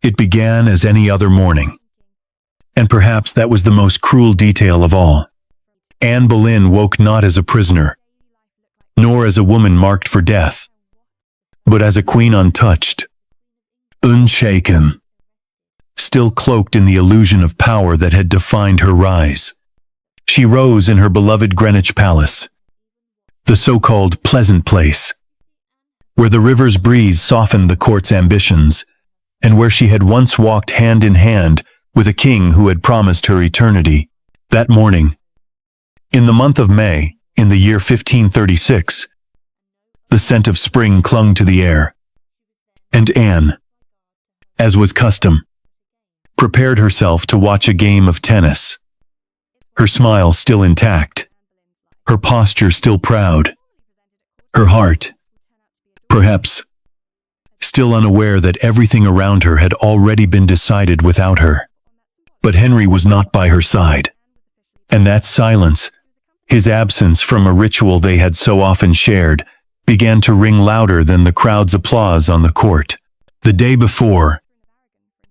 It began as any other morning. And perhaps that was the most cruel detail of all. Anne Boleyn woke not as a prisoner, nor as a woman marked for death, but as a queen untouched, unshaken, still cloaked in the illusion of power that had defined her rise. She rose in her beloved Greenwich Palace, the so-called pleasant place, where the river's breeze softened the court's ambitions, and where she had once walked hand in hand with a king who had promised her eternity. That morning, in the month of May, in the year 1536, the scent of spring clung to the air, and Anne, as was custom, prepared herself to watch a game of tennis. Her smile still intact, her posture still proud, her heart, perhaps, still unaware that everything around her had already been decided without her. But Henry was not by her side, and that silence, his absence from a ritual they had so often shared, began to ring louder than the crowd's applause on the court. The day before,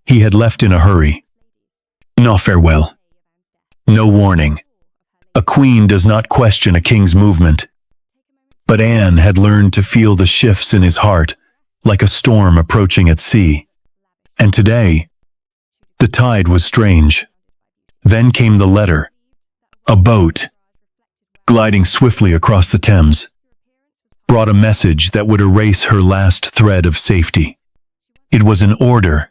he had left in a hurry. No farewell. No warning. A queen does not question a king's movement. But Anne had learned to feel the shifts in his heart, like a storm approaching at sea. And today, the tide was strange. Then came the letter. A boat, gliding swiftly across the Thames, brought a message that would erase her last thread of safety. It was an order.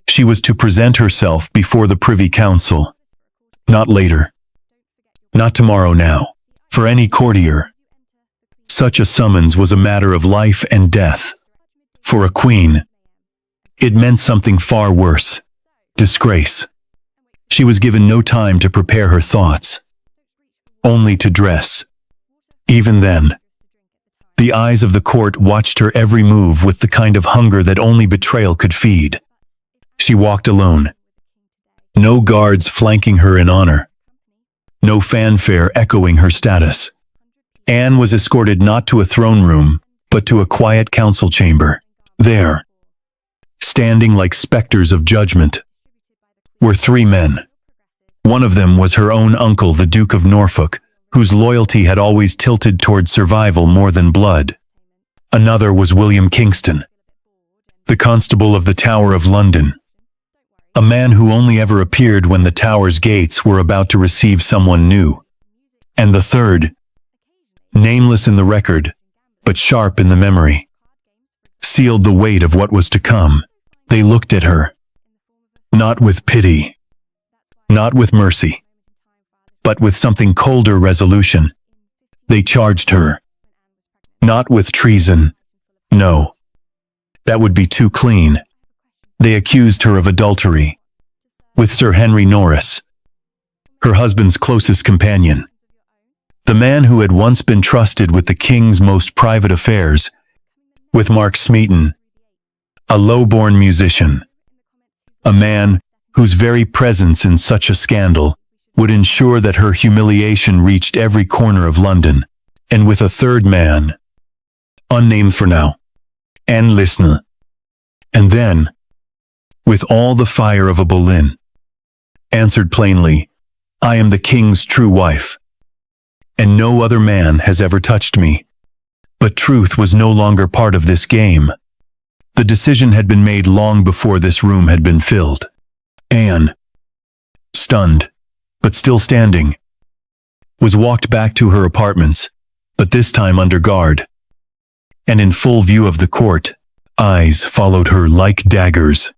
She was to present herself before the Privy Council. Not later. Not tomorrow now. For any courtier, such a summons was a matter of life and death. For a queen, it meant something far worse. Disgrace. She was given no time to prepare her thoughts. Only to dress. Even then, the eyes of the court watched her every move with the kind of hunger that only betrayal could feed. She walked alone. No guards flanking her in honor. No fanfare echoing her status. Anne was escorted not to a throne room, but to a quiet council chamber. There, standing like specters of judgment, were three men. One of them was her own uncle, the Duke of Norfolk, whose loyalty had always tilted toward survival more than blood. Another was William Kingston, the Constable of the Tower of London, a man who only ever appeared when the Tower's gates were about to receive someone new. And the third, nameless in the record, but sharp in the memory, sealed the weight of what was to come. They looked at her, not with pity, not with mercy, but with something colder resolution. They charged her, not with treason, no, that would be too clean. They accused her of adultery with Sir Henry Norris, her husband's closest companion, the man who had once been trusted with the king's most private affairs, with Mark Smeaton, a low-born musician, a man whose very presence in such a scandal would ensure that her humiliation reached every corner of London, and with a third man, unnamed for now, and listener. And then, with all the fire of a Boleyn, answered plainly, I am the king's true wife, and no other man has ever touched me. But truth was no longer part of this game. The decision had been made long before this room had been filled. Anne, stunned, but still standing, was walked back to her apartments, but this time under guard. And in full view of the court, eyes followed her like daggers.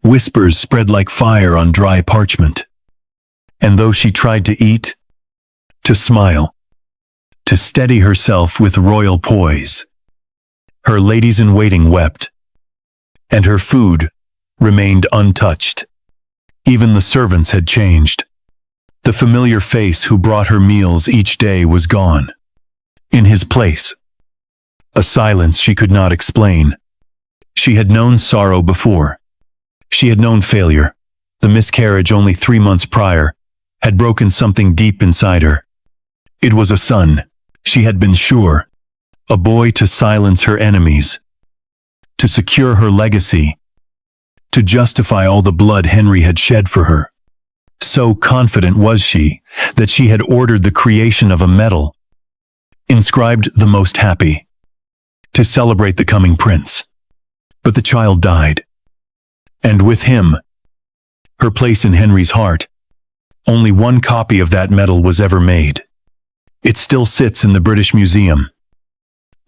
Whispers spread like fire on dry parchment. And though she tried to eat, to smile, to steady herself with royal poise, her ladies-in-waiting wept, and her food remained untouched. Even the servants had changed. The familiar face who brought her meals each day was gone. In his place, a silence she could not explain. She had known sorrow before. She had known failure. The miscarriage only 3 months prior had broken something deep inside her. It was a son, she had been sure, a boy to silence her enemies, to secure her legacy, to justify all the blood Henry had shed for her. So confident was she that she had ordered the creation of a medal, inscribed "the most happy," to celebrate the coming prince. But the child died. And with him, her place in Henry's heart. Only one copy of that medal was ever made. It still sits in the British Museum,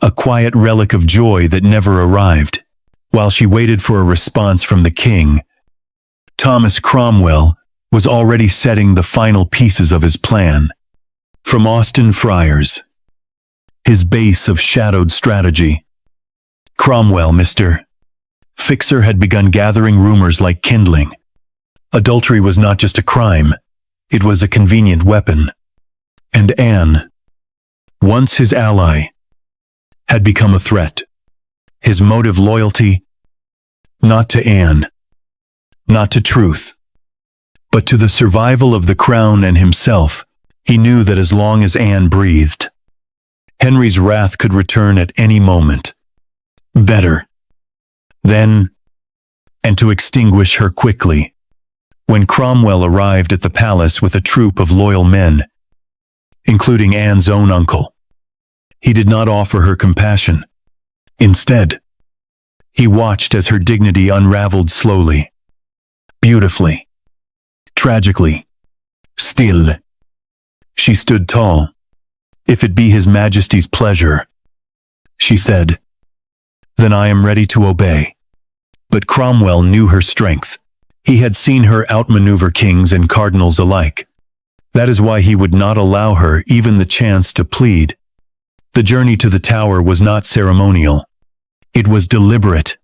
a quiet relic of joy that never arrived. While she waited for a response from the king, Thomas Cromwell was already setting the final pieces of his plan. From Austin Friars, his base of shadowed strategy, Cromwell, Mr. Fixer, had begun gathering rumors like kindling. Adultery was not just a crime, it was a convenient weapon. And Anne, once his ally, had become a threat. His motive: loyalty, not to Anne, not to truth, but to the survival of the crown and himself. He knew that as long as Anne breathed, Henry's wrath could return at any moment. Better, then, and to extinguish her quickly. When Cromwell arrived at the palace with a troop of loyal men, including Anne's own uncle, he did not offer her compassion. Instead, he watched as her dignity unraveled slowly, beautifully, tragically. Still, she stood tall. "If it be His Majesty's pleasure," she said, "then I am ready to obey." But Cromwell knew her strength. He had seen her outmaneuver kings and cardinals alike. That is why he would not allow her even the chance to plead. The journey to the tower was not ceremonial. It was deliberate.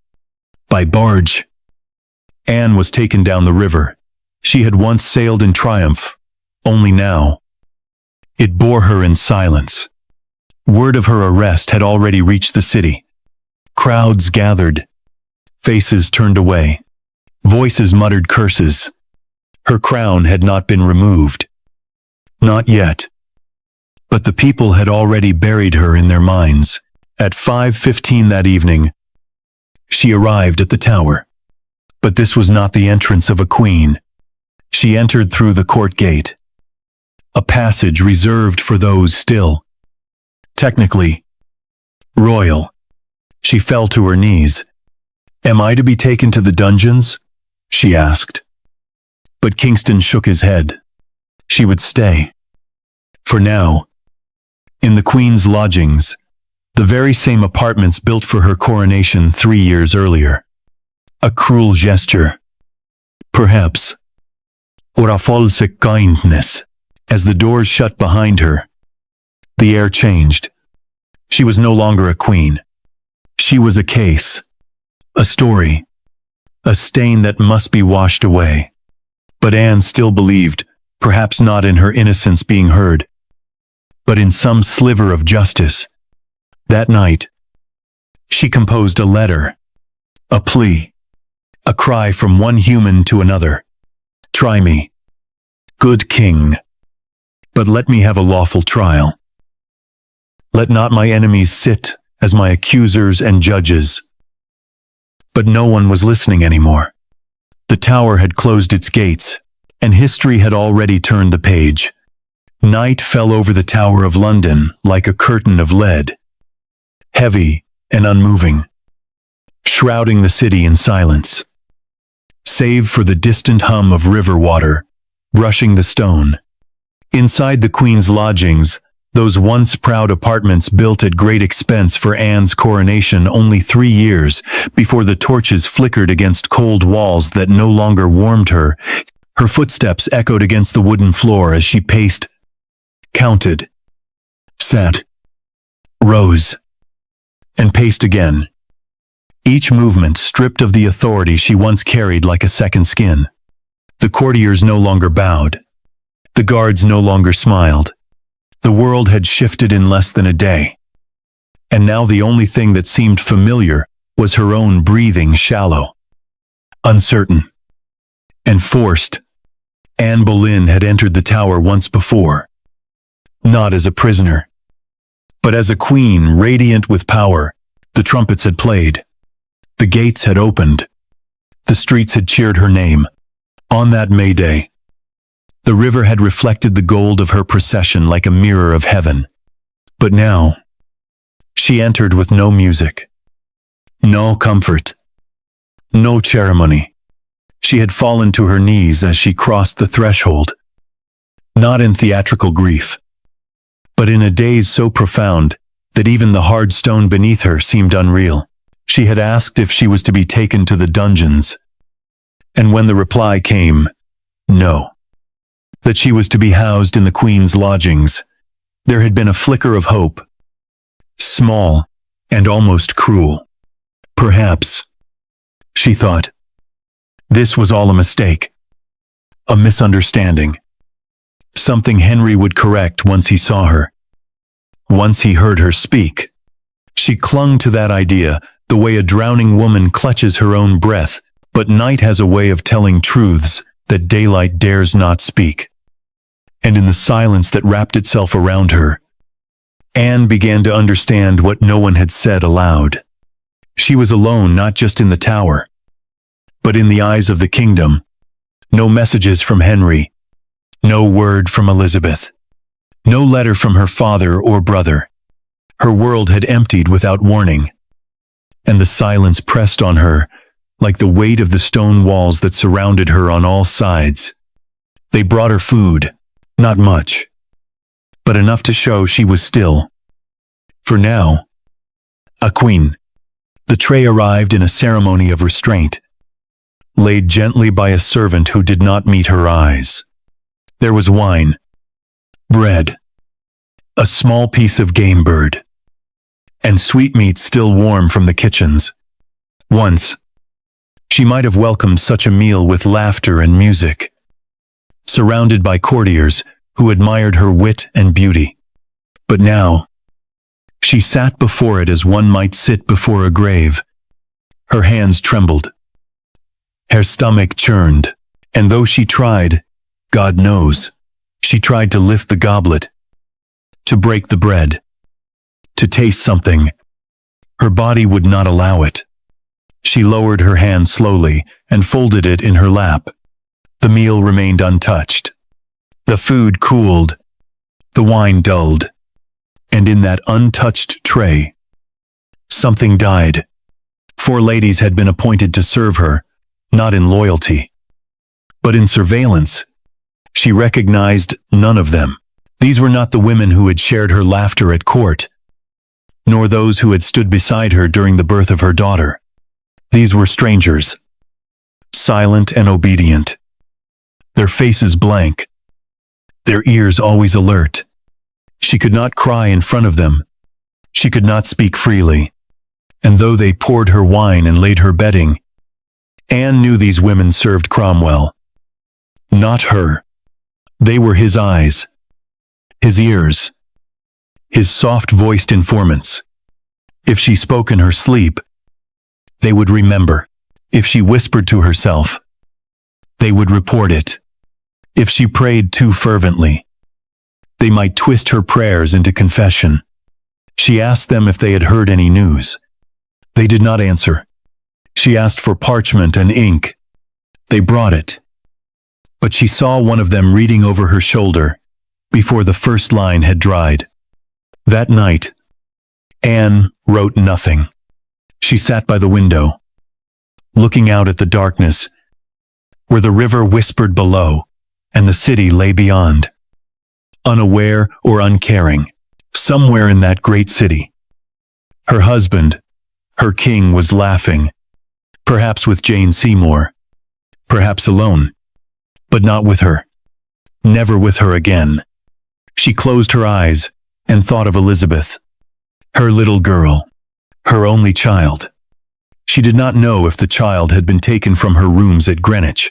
By barge, Anne was taken down the river. She had once sailed in triumph, only now it bore her in silence. Word of her arrest had already reached the city. Crowds gathered, faces turned away, voices muttered curses. Her crown had not been removed. Not yet. But the people had already buried her in their minds. At 5:15 that evening, she arrived at the tower. But this was not the entrance of a queen. She entered through the court gate, a passage reserved for those still technically royal. She fell to her knees. "Am I to be taken to the dungeons?" she asked. But Kingston shook his head. She would stay. For now, in the Queen's lodgings, the very same apartments built for her coronation 3 years earlier. A cruel gesture, perhaps, or a false kindness. As the doors shut behind her, the air changed. She was no longer a queen. She was a case, a story, a stain that must be washed away. But Anne still believed, perhaps not in her innocence being heard, but in some sliver of justice. That night, she composed a letter, a plea, a cry from one human to another. "Try me, good king, but let me have a lawful trial. Let not my enemies sit as my accusers and judges." But no one was listening anymore. The tower had closed its gates, and history had already turned the page. Night fell over the Tower of London like a curtain of lead, heavy and unmoving, shrouding the city in silence, save for the distant hum of river water brushing the stone. Inside the Queen's lodgings, those once proud apartments built at great expense for Anne's coronation only 3 years before the torches flickered against cold walls that no longer warmed her, her footsteps echoed against the wooden floor as she paced, counted, sat, rose, and paced again. Each movement stripped of the authority she once carried like a second skin. The courtiers no longer bowed. The guards no longer smiled. The world had shifted in less than a day. And now the only thing that seemed familiar was her own breathing, shallow, uncertain, and forced. Anne Boleyn had entered the tower once before, not as a prisoner, but as a queen radiant with power. The trumpets had played. The gates had opened. The streets had cheered her name. On that May Day, the river had reflected the gold of her procession like a mirror of heaven. But now, she entered with no music, no comfort, no ceremony. She had fallen to her knees as she crossed the threshold, not in theatrical grief, but in a daze so profound that even the hard stone beneath her seemed unreal. She had asked if she was to be taken to the dungeons, and when the reply came, no, that she was to be housed in the Queen's lodgings, there had been a flicker of hope, small and almost cruel. Perhaps, she thought, this was all a mistake, a misunderstanding, something Henry would correct once he saw her, once he heard her speak. She clung to that idea the way a drowning woman clutches her own breath, but night has a way of telling truths that daylight dares not speak. And in the silence that wrapped itself around her, Anne began to understand what no one had said aloud. She was alone not just in the tower, but in the eyes of the kingdom. No messages from Henry, no word from Elizabeth, no letter from her father or brother. Her world had emptied without warning, and the silence pressed on her like the weight of the stone walls that surrounded her on all sides. They brought her food, not much, but enough to show she was still. For now, a queen. The tray arrived in a ceremony of restraint, laid gently by a servant who did not meet her eyes. There was wine, bread, a small piece of game bird, and sweetmeats still warm from the kitchens. Once, she might have welcomed such a meal with laughter and music, surrounded by courtiers who admired her wit and beauty. But now, she sat before it as one might sit before a grave. Her hands trembled, her stomach churned, and though she tried, God knows, she tried to lift the goblet, to break the bread, to taste something, her body would not allow it. She lowered her hand slowly and folded it in her lap. The meal remained untouched. The food cooled, the wine dulled, and in that untouched tray, something died. 4 ladies had been appointed to serve her, not in loyalty, but in surveillance. She recognized none of them. These were not the women who had shared her laughter at court, nor those who had stood beside her during the birth of her daughter. These were strangers, silent and obedient, their faces blank, their ears always alert. She could not cry in front of them. She could not speak freely. And though they poured her wine and laid her bedding, Anne knew these women served Cromwell, not her. They were his eyes, his ears, his soft-voiced informants. If she spoke in her sleep, they would remember. If she whispered to herself, they would report it. If she prayed too fervently, they might twist her prayers into confession. She asked them if they had heard any news. They did not answer. She asked for parchment and ink. They brought it. But she saw one of them reading over her shoulder before the first line had dried. That night, Anne wrote nothing. She sat by the window, looking out at the darkness, where the river whispered below and the city lay beyond. Unaware or uncaring, somewhere in that great city, her husband, her king, was laughing, perhaps with Jane Seymour, perhaps alone, but not with her. Never with her again. She closed her eyes and thought of Elizabeth, her little girl, her only child. She did not know if the child had been taken from her rooms at Greenwich.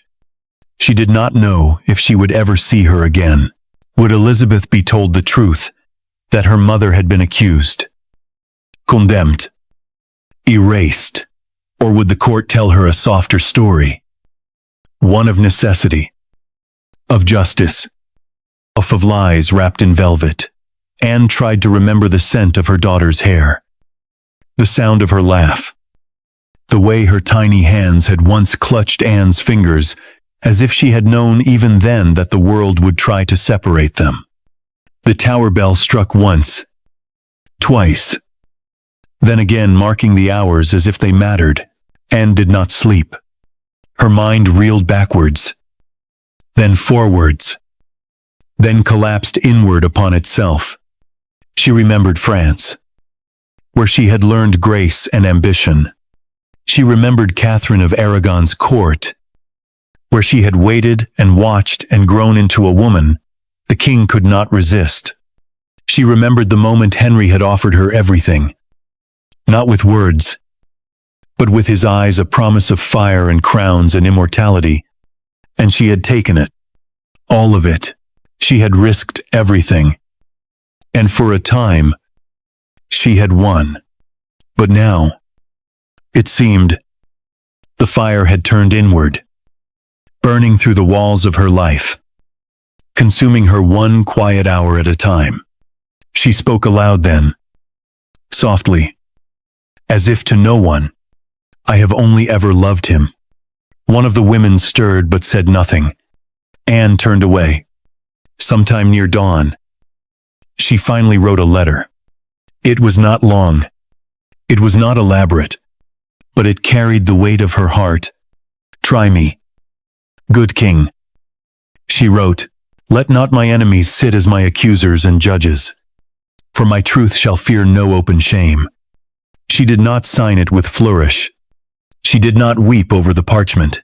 She did not know if she would ever see her again. Would Elizabeth be told the truth, that her mother had been accused, condemned, erased, or would the court tell her a softer story? One of necessity, of justice, of lies wrapped in velvet. Anne tried to remember the scent of her daughter's hair, the sound of her laugh, the way her tiny hands had once clutched Anne's fingers, as if she had known even then that the world would try to separate them. The tower bell struck once, twice, then again marking the hours as if they mattered. Anne did not sleep. Her mind reeled backwards, then forwards, then collapsed inward upon itself. She remembered France, where she had learned grace and ambition. She remembered Catherine of Aragon's court, where she had waited and watched and grown into a woman the king could not resist. She remembered the moment Henry had offered her everything, not with words, but with his eyes a promise of fire and crowns and immortality, and she had taken it, all of it. She had risked everything, and for a time, she had won. But now, it seemed, the fire had turned inward, burning through the walls of her life, consuming her one quiet hour at a time. She spoke aloud then, softly, as if to no one. "I have only ever loved him." One of the women stirred but said nothing. Anne turned away. Sometime near dawn, she finally wrote a letter. It was not long. It was not elaborate, but it carried the weight of her heart. "Try me, good king," she wrote. "Let not my enemies sit as my accusers and judges, for my truth shall fear no open shame." She did not sign it with flourish. She did not weep over the parchment.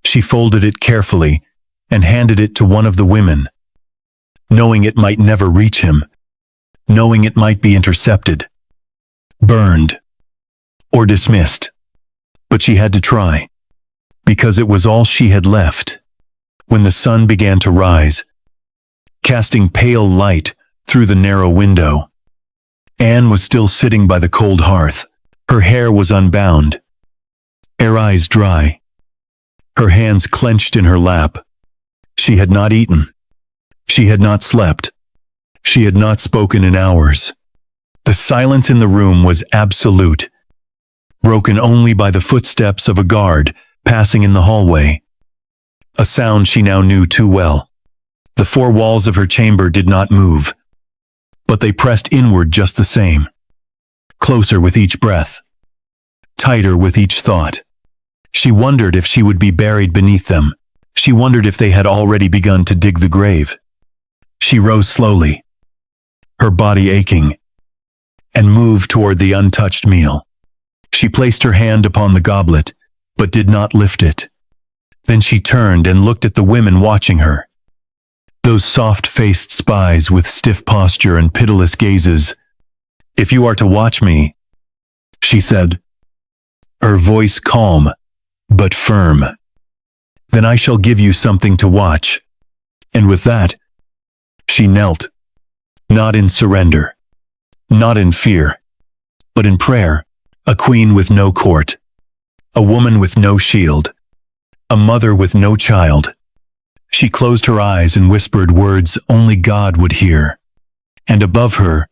She folded it carefully and handed it to one of the women, knowing it might never reach him, knowing it might be intercepted, burned, or dismissed. But she had to try, because it was all she had left. When the sun began to rise, casting pale light through the narrow window, Anne was still sitting by the cold hearth. Her hair was unbound, her eyes dry, her hands clenched in her lap. She had not eaten. She had not slept. She had not spoken in hours. The silence in the room was absolute, broken only by the footsteps of a guard passing in the hallway, a sound she now knew too well. The four walls of her chamber did not move, but they pressed inward just the same, closer with each breath, tighter with each thought. She wondered if she would be buried beneath them. She wondered if they had already begun to dig the grave. She rose slowly, her body aching, and moved toward the untouched meal. She placed her hand upon the goblet, but did not lift it. Then she turned and looked at the women watching her. Those soft-faced spies with stiff posture and pitiless gazes. "If you are to watch me," she said, her voice calm but firm, "then I shall give you something to watch." And with that, she knelt, not in surrender, not in fear, but in prayer. A queen with no court, a woman with no shield, a mother with no child. She closed her eyes and whispered words only God would hear. And above her,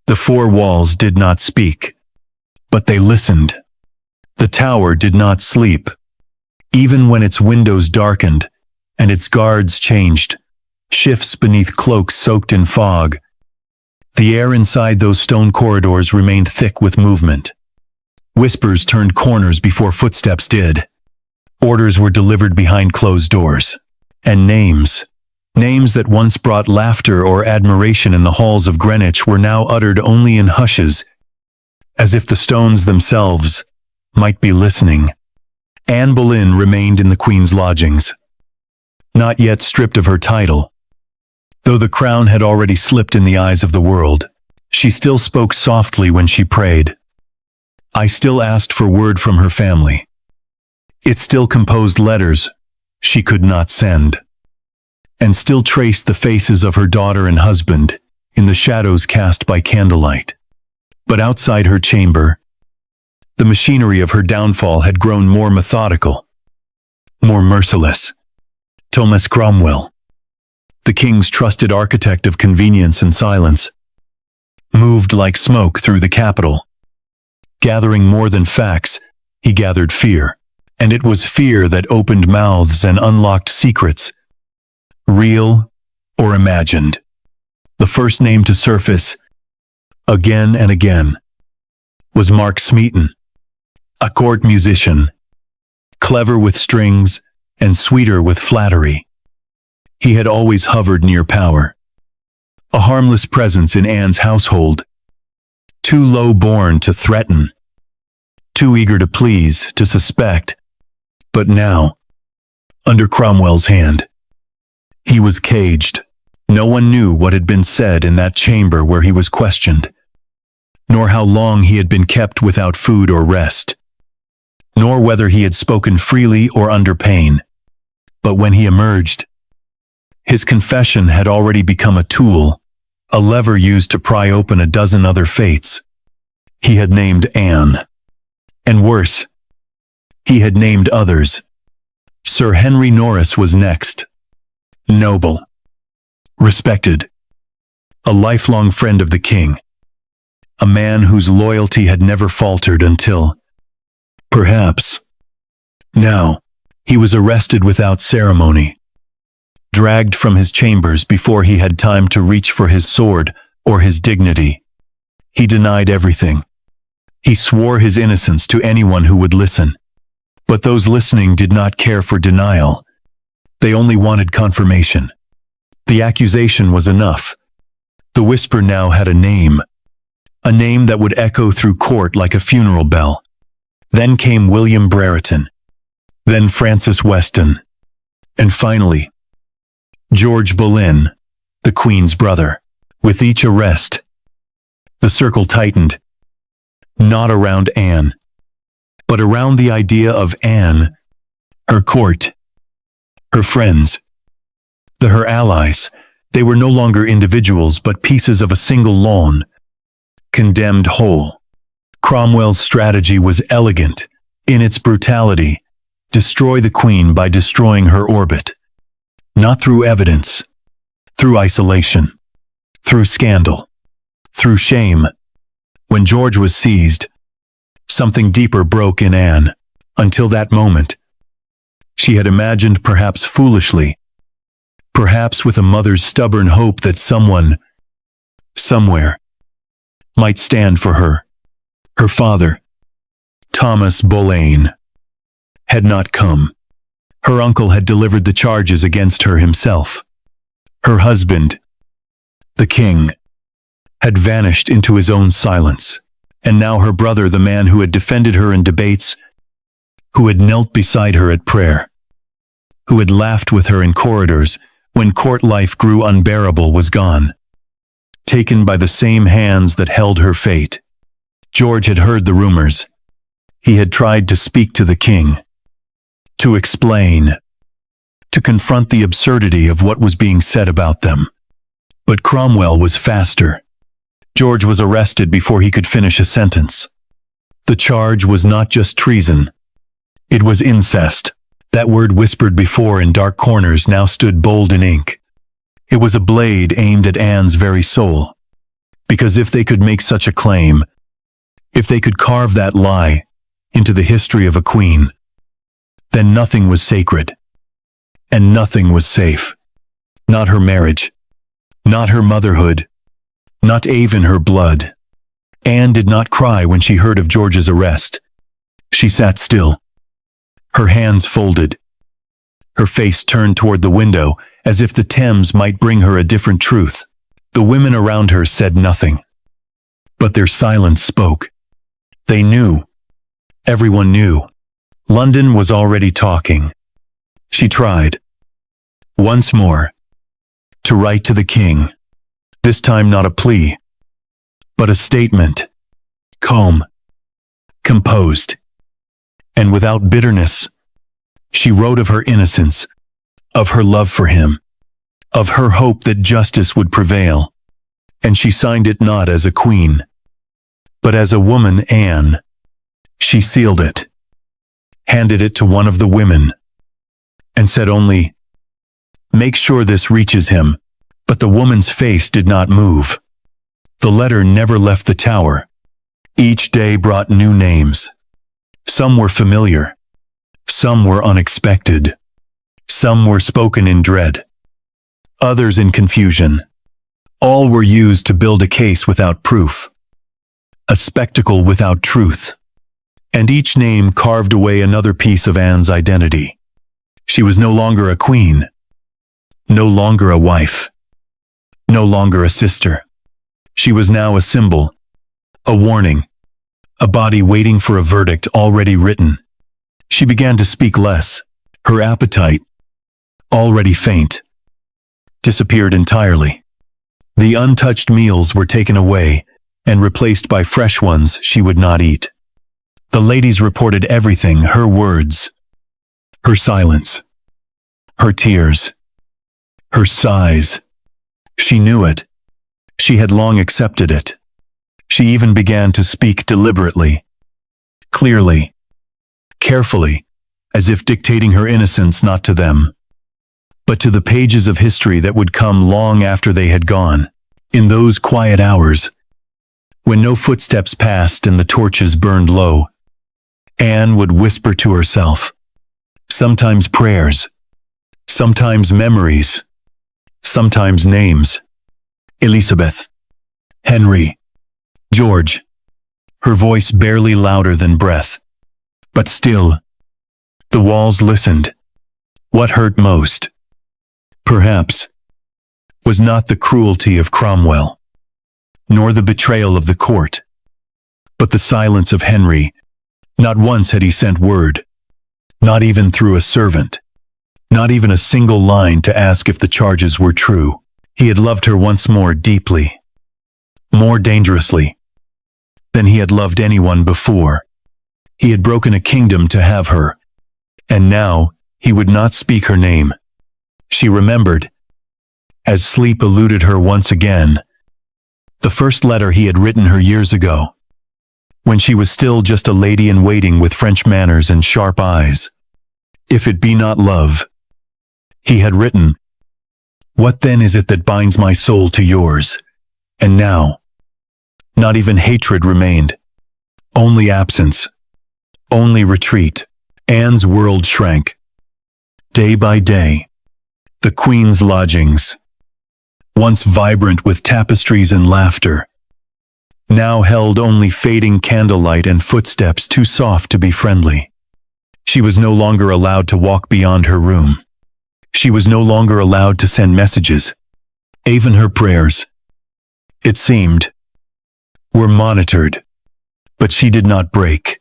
the four walls did not speak, but they listened. The tower did not sleep, even when its windows darkened and its guards changed, shifts beneath cloaks soaked in fog. The air inside those stone corridors remained thick with movement. Whispers turned corners before footsteps did. Orders were delivered behind closed doors. And names that once brought laughter or admiration in the halls of Greenwich were now uttered only in hushes, as if the stones themselves might be listening. Anne Boleyn remained in the Queen's lodgings, not yet stripped of her title. Though the crown had already slipped in the eyes of the world, she still spoke softly when she prayed. I still asked for word from her family. It still composed letters she could not send, and still traced the faces of her daughter and husband in the shadows cast by candlelight. But outside her chamber, the machinery of her downfall had grown more methodical, more merciless. Thomas Cromwell, the king's trusted architect of convenience and silence, moved like smoke through the capital, gathering more than facts, he gathered fear. And it was fear that opened mouths and unlocked secrets, real or imagined. The first name to surface, again and again, was Mark Smeaton, a court musician, clever with strings and sweeter with flattery. He had always hovered near power, a harmless presence in Anne's household, too low-born to threaten, too eager to please, to suspect. But now, under Cromwell's hand, he was caged. No one knew what had been said in that chamber where he was questioned, nor how long he had been kept without food or rest, nor whether he had spoken freely or under pain. But when he emerged, his confession had already become a tool, a lever used to pry open a dozen other fates. He had named Anne. And worse, he had named others. Sir Henry Norris was next. Noble, respected, a lifelong friend of the king, a man whose loyalty had never faltered until, perhaps, now, he was arrested without ceremony, dragged from his chambers before he had time to reach for his sword or his dignity. He denied everything. He swore his innocence to anyone who would listen. But those listening did not care for denial. They only wanted confirmation. The accusation was enough. The whisper now had a name that would echo through court like a funeral bell. Then came William Brereton, then Francis Weston, and finally, George Boleyn, the Queen's brother. With each arrest, the circle tightened, not around Anne, but around the idea of Anne, her court, her friends, her allies. They were no longer individuals but pieces of a single lawn, condemned whole. Cromwell's strategy was elegant in its brutality: destroy the Queen by destroying her orbit. Not through evidence, through isolation, through scandal, through shame. When George was seized, something deeper broke in Anne. Until that moment, she had imagined, perhaps foolishly, perhaps with a mother's stubborn hope, that someone, somewhere, might stand for her. Her father, Thomas Boleyn, had not come. Her uncle had delivered the charges against her himself. Her husband, the king, had vanished into his own silence. And now her brother, the man who had defended her in debates, who had knelt beside her at prayer, who had laughed with her in corridors when court life grew unbearable, was gone, taken by the same hands that held her fate. George had heard the rumors. He had tried to speak to the king, to explain, to confront the absurdity of what was being said about them. But Cromwell was faster. George was arrested before he could finish a sentence. The charge was not just treason. It was incest. That word, whispered before in dark corners, now stood bold in ink. It was a blade aimed at Anne's very soul. Because if they could make such a claim, if they could carve that lie into the history of a queen, then nothing was sacred, and nothing was safe. Not her marriage, not her motherhood, not even her blood. Anne did not cry when she heard of George's arrest. She sat still, her hands folded, her face turned toward the window, as if the Thames might bring her a different truth. The women around her said nothing, but their silence spoke. They knew. Everyone knew. London was already talking. She tried, once more, to write to the king. This time not a plea, but a statement. Calm, composed, and without bitterness. She wrote of her innocence, of her love for him, of her hope that justice would prevail. And she signed it not as a queen, but as a woman, Anne. She sealed it, handed it to one of the women, and said only, "Make sure this reaches him." But the woman's face did not move. The letter never left the tower. Each day brought new names, Some were familiar. Some were unexpected. Some were spoken in dread. Others in confusion. All were used to build a case without proof. A spectacle without truth. And each name carved away another piece of Anne's identity. She was no longer a queen. No longer a wife. No longer a sister. She was now a symbol. A warning. A body waiting for a verdict already written. She began to speak less. Her appetite, already faint, disappeared entirely. The untouched meals were taken away and replaced by fresh ones she would not eat. The ladies reported everything, her words, her silence, her tears, her sighs. She knew it. She had long accepted it. She even began to speak deliberately, clearly, carefully, as if dictating her innocence not to them, but to the pages of history that would come long after they had gone. In those quiet hours, when no footsteps passed and the torches burned low, Anne would whisper to herself, sometimes prayers, sometimes memories, sometimes names. Elizabeth, Henry, George. Her voice barely louder than breath. But still, the walls listened. What hurt most, perhaps, was not the cruelty of Cromwell, nor the betrayal of the court, but the silence of Henry. Not once had he sent word, not even through a servant, not even a single line to ask if the charges were true. He had loved her once more deeply, more dangerously, than he had loved anyone before. He had broken a kingdom to have her, and now he would not speak her name. She remembered, as sleep eluded her once again, the first letter he had written her years ago, when she was still just a lady in waiting with French manners and sharp eyes. If it be not love, he had written, what then is it that binds my soul to yours? And now, not even hatred remained. Only absence. Only retreat. Anne's world shrank. Day by day, the Queen's lodgings, once vibrant with tapestries and laughter, now held only fading candlelight and footsteps too soft to be friendly. She was no longer allowed to walk beyond her room. She was no longer allowed to send messages. Even her prayers, it seemed, were monitored. But she did not break.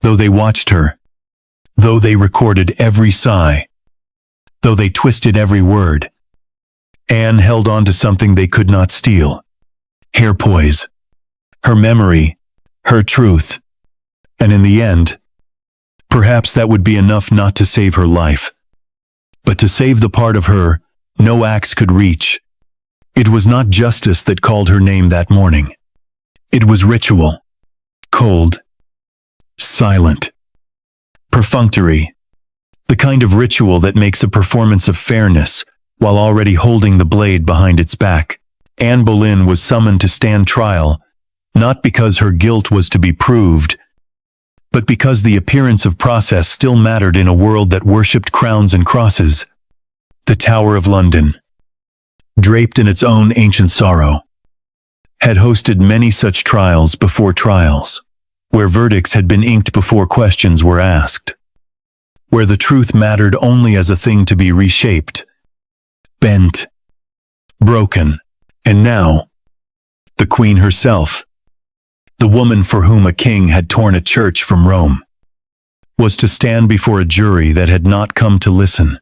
Though they watched her, though they recorded every sigh, though they twisted every word, Anne held on to something they could not steal. Her poise, her memory, her truth. And in the end, perhaps that would be enough not to save her life, but to save the part of her no axe could reach. It was not justice that called her name that morning. It was ritual. Cold. Silent. Perfunctory. The kind of ritual that makes a performance of fairness while already holding the blade behind its back. Anne Boleyn was summoned to stand trial, not because her guilt was to be proved, but because the appearance of process still mattered in a world that worshipped crowns and crosses. The Tower of London, draped in its own ancient sorrow, had hosted many such trials before trials, where verdicts had been inked before questions were asked, where the truth mattered only as a thing to be reshaped, bent, broken. And now, the Queen herself, the woman for whom a king had torn a church from Rome, was to stand before a jury that had not come to listen,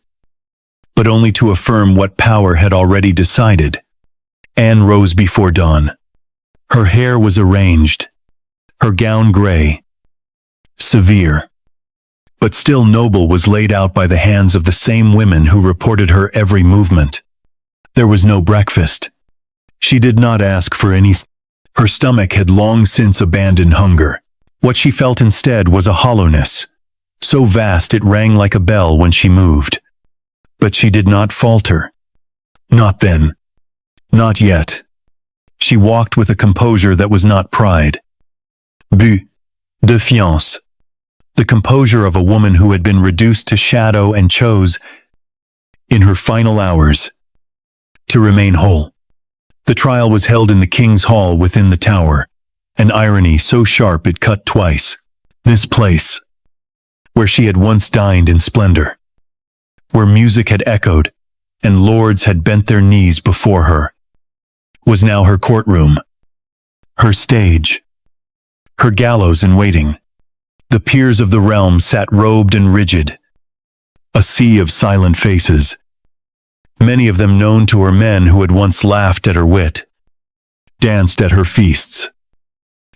but only to affirm what power had already decided. Anne rose before dawn. Her hair was arranged, her gown gray, severe, but still noble, was laid out by the hands of the same women who reported her every movement. There was no breakfast. She did not ask for any. Her stomach had long since abandoned hunger. What she felt instead was a hollowness, so vast it rang like a bell when she moved. But she did not falter. Not then. Not yet. She walked with a composure that was not pride, but défiance. the composure of a woman who had been reduced to shadow and chose, in her final hours, to remain whole. The trial was held in the king's hall within the tower, an irony so sharp it cut twice. This place, where she had once dined in splendor, where music had echoed and lords had bent their knees before her, was now her courtroom, her stage, her gallows in waiting. The peers of the realm sat robed and rigid, a sea of silent faces, many of them known to her men who had once laughed at her wit, danced at her feasts,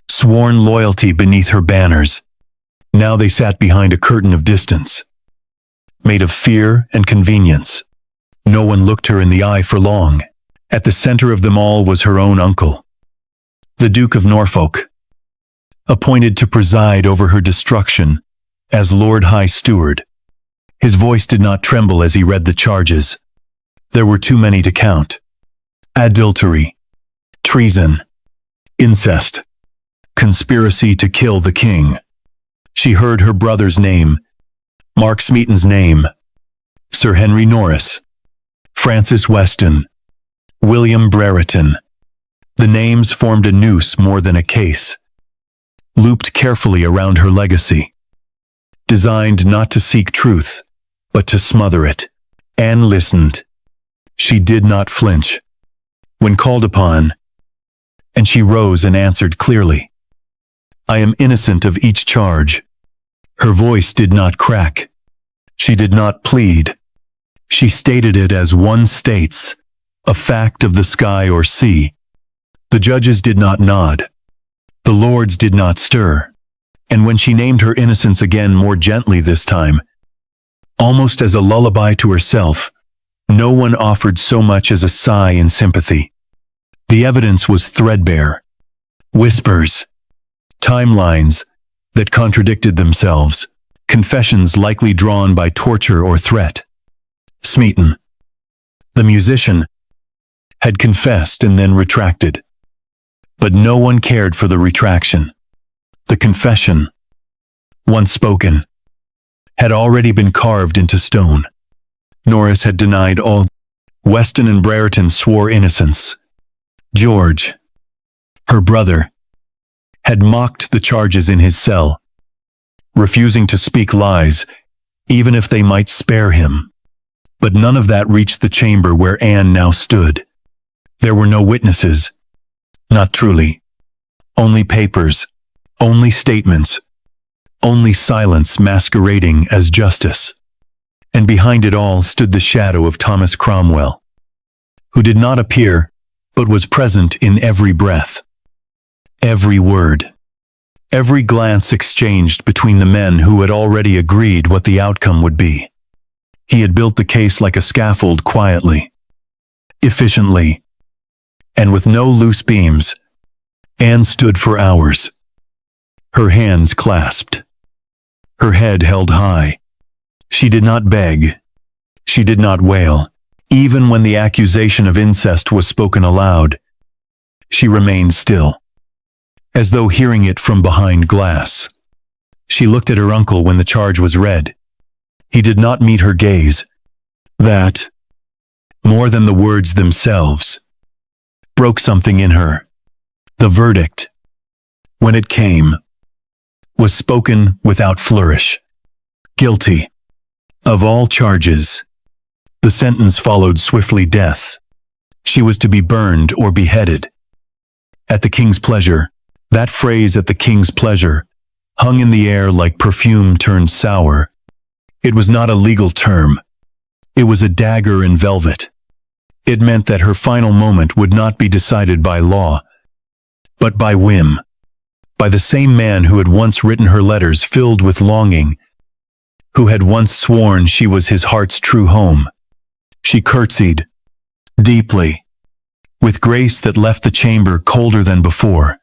sworn loyalty beneath her banners. Now they sat behind a curtain of distance, made of fear and convenience. No one looked her in the eye for long. At the center of them all was her own uncle, the Duke of Norfolk, appointed to preside over her destruction as Lord High Steward. His voice did not tremble as he read the charges. There were too many to count. Adultery, treason, incest, conspiracy to kill the king. She heard her brother's name, Mark Smeaton's name, Sir Henry Norris, Francis Weston, William Brereton. The names formed a noose more than a case, looped carefully around her legacy, designed not to seek truth, but to smother it. Anne listened. She did not flinch when called upon, and she rose and answered clearly, "I am innocent of each charge." Her voice did not crack. She did not plead. She stated it as one states, a fact of the sky or sea. The judges did not nod. The lords did not stir. And when she named her innocence again, more gently this time, almost as a lullaby to herself, no one offered so much as a sigh in sympathy. The evidence was threadbare. Whispers, timelines that contradicted themselves, confessions likely drawn by torture or threat. Smeaton, the musician, had confessed and then retracted. But no one cared for the retraction. The confession, once spoken, had already been carved into stone. Norris had denied all. Weston and Brereton swore innocence. George, her brother, had mocked the charges in his cell, refusing to speak lies, even if they might spare him. But none of that reached the chamber where Anne now stood. There were no witnesses. Not truly. Only papers, only statements, only silence masquerading as justice. And behind it all stood the shadow of Thomas Cromwell, who did not appear, but was present in every breath, every word, every glance exchanged between the men who had already agreed what the outcome would be. He had built the case like a scaffold, quietly, efficiently, and with no loose beams. Anne stood for hours, her hands clasped, her head held high. She did not beg. She did not wail. Even when the accusation of incest was spoken aloud, she remained still, as though hearing it from behind glass. She looked at her uncle when the charge was read. He did not meet her gaze. That, more than the words themselves, broke something in her. The verdict, when it came, was spoken without flourish. Guilty of all charges. The sentence followed swiftly: death. She was to be burned or beheaded. At the king's pleasure. That phrase, "at the king's pleasure," hung in the air like perfume turned sour. It was not a legal term. It was a dagger in velvet. It meant that her final moment would not be decided by law, but by whim, by the same man who had once written her letters filled with longing, who had once sworn she was his heart's true home. She curtsied, deeply, with grace that left the chamber colder than before.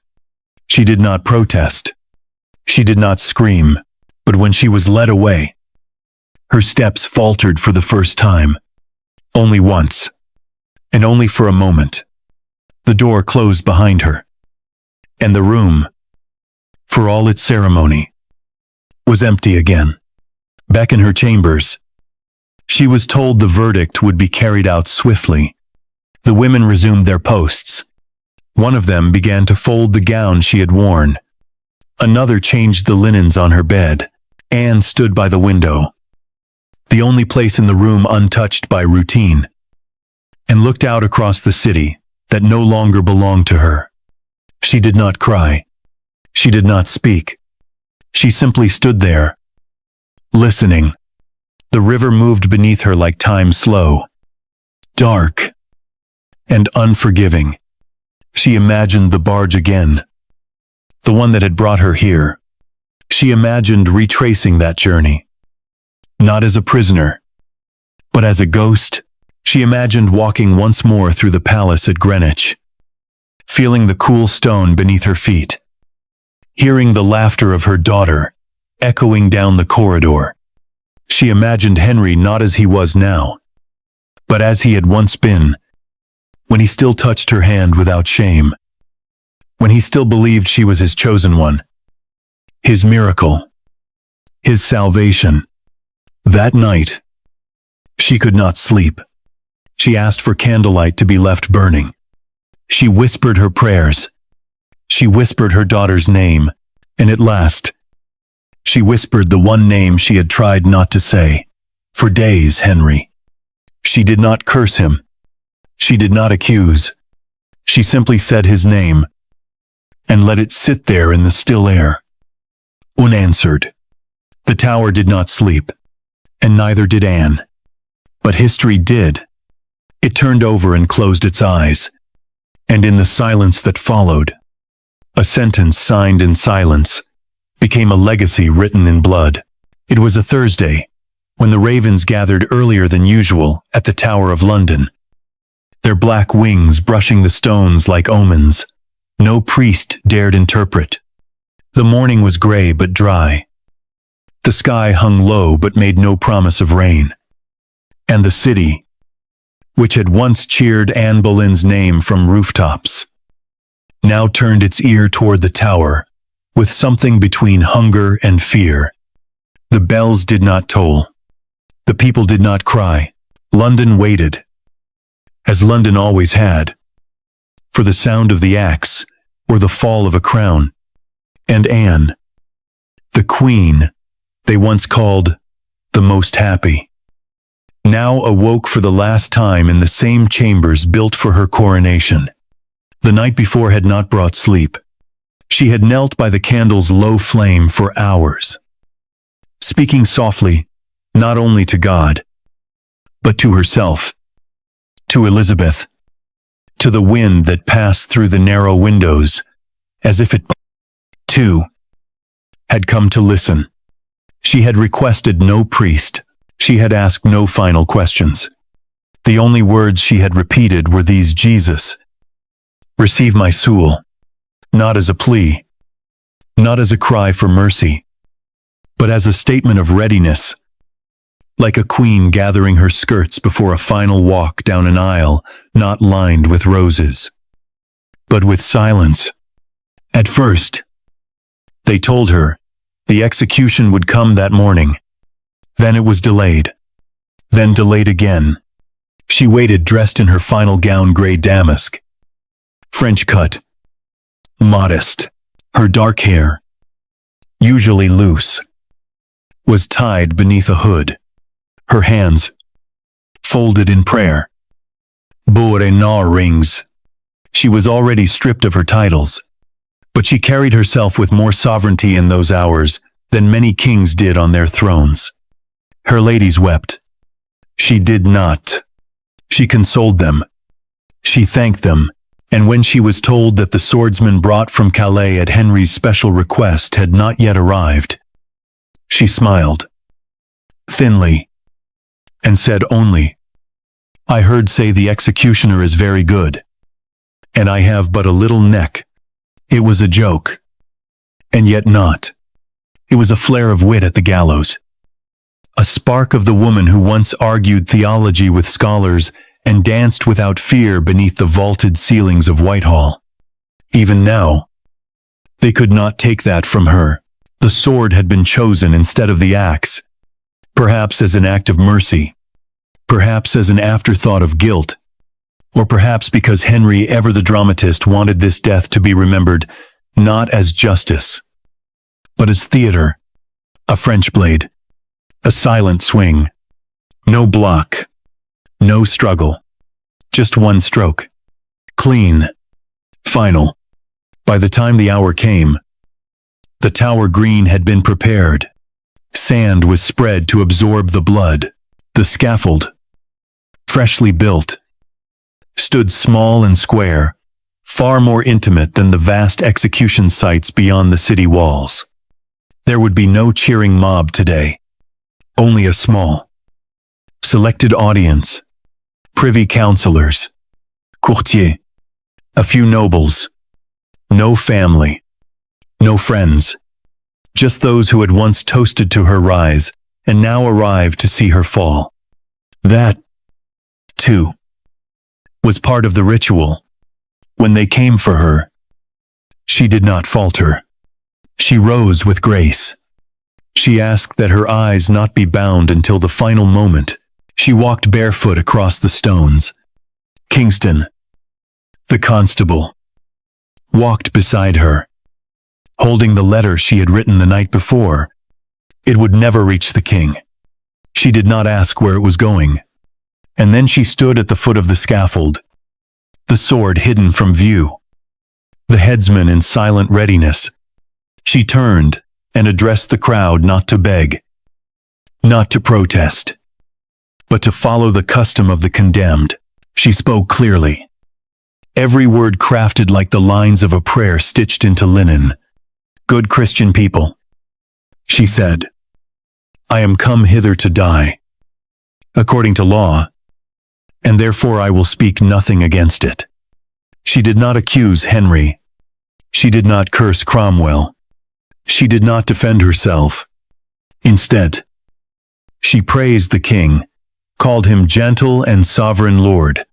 She did not protest. She did not scream, but when she was led away, her steps faltered for the first time. Only once, and only for a moment. The door closed behind her, and the room, for all its ceremony, was empty again. Back in her chambers, she was told the verdict would be carried out swiftly. The women resumed their posts. One of them began to fold the gown she had worn. Another changed the linens on her bed. Anne stood by the window, the only place in the room untouched by routine, and looked out across the city that no longer belonged to her. She did not cry. She did not speak. She simply stood there, listening. The river moved beneath her like time slow, dark, and unforgiving. She imagined the barge again, the one that had brought her here. She imagined retracing that journey, not as a prisoner, but as a ghost. She imagined walking once more through the palace at Greenwich, feeling the cool stone beneath her feet, hearing the laughter of her daughter echoing down the corridor. She imagined Henry not as he was now, but as he had once been, when he still touched her hand without shame, when he still believed she was his chosen one, his miracle, his salvation. That night, she could not sleep. She asked for candlelight to be left burning. She whispered her prayers. She whispered her daughter's name, and at last, she whispered the one name she had tried not to say for days, Henry. She did not curse him. She did not accuse. She simply said his name and let it sit there in the still air, unanswered. The tower did not sleep, and neither did Anne. But history did. It turned over and closed its eyes, and in the silence that followed, a sentence signed in silence became a legacy written in blood. It was a Thursday, when the ravens gathered earlier than usual at the Tower of London, their black wings brushing the stones like omens. No priest dared interpret. The morning was gray but dry. The sky hung low but made no promise of rain. And the city, which had once cheered Anne Boleyn's name from rooftops, now turned its ear toward the tower, with something between hunger and fear. The bells did not toll. The people did not cry. London waited, as London always had, for the sound of the axe or the fall of a crown. And Anne, the queen they once called the most happy, now awoke for the last time in the same chambers built for her coronation. The night before had not brought sleep. She had knelt by the candle's low flame for hours, speaking softly, not only to God, but to herself, to Elizabeth, to the wind that passed through the narrow windows, as if it, too, had come to listen. She had requested no priest. She had asked no final questions. The only words she had repeated were these: Jesus, receive my soul. Not as a plea, not as a cry for mercy, but as a statement of readiness, like a queen gathering her skirts before a final walk down an aisle not lined with roses, but with silence. At first, they told her the execution would come that morning. Then it was delayed. Then delayed again. She waited dressed in her final gown, gray damask, French cut, modest. Her dark hair, usually loose, was tied beneath a hood. Her hands, folded in prayer, bore no rings. She was already stripped of her titles, but she carried herself with more sovereignty in those hours than many kings did on their thrones. Her ladies wept. She did not. She consoled them. She thanked them. And when she was told that the swordsman brought from Calais at Henry's special request had not yet arrived, she smiled, thinly, and said only, I heard say the executioner is very good, and I have but a little neck. It was a joke, and yet not. It was a flare of wit at the gallows, a spark of the woman who once argued theology with scholars and danced without fear beneath the vaulted ceilings of Whitehall. Even now, they could not take that from her. The sword had been chosen instead of the axe, perhaps as an act of mercy, perhaps as an afterthought of guilt, or perhaps because Henry, ever the dramatist, wanted this death to be remembered not as justice, but as theater. A French blade, a silent swing, no block, no struggle, just one stroke, clean, final. By the time the hour came, the tower green had been prepared. Sand was spread to absorb the blood. The scaffold, freshly built, stood small and square, far more intimate than the vast execution sites beyond the city walls. There would be no cheering mob today, only a small, selected audience, privy councillors, courtiers, a few nobles, no family, no friends, just those who had once toasted to her rise and now arrived to see her fall. That, too, was part of the ritual. When they came for her, she did not falter. She rose with grace. She asked that her eyes not be bound until the final moment. She walked barefoot across the stones. Kingston, the constable, walked beside her, holding the letter she had written the night before. It would never reach the king. She did not ask where it was going. And then she stood at the foot of the scaffold, the sword hidden from view, the headsman in silent readiness. She turned and addressed the crowd, not to beg, not to protest, but to follow the custom of the condemned. She spoke clearly, every word crafted like the lines of a prayer stitched into linen. "Good Christian people," she said, "I am come hither to die, according to law, and therefore I will speak nothing against it." She did not accuse Henry. She did not curse Cromwell. She did not defend herself. Instead, she praised the king, called him gentle and sovereign Lord.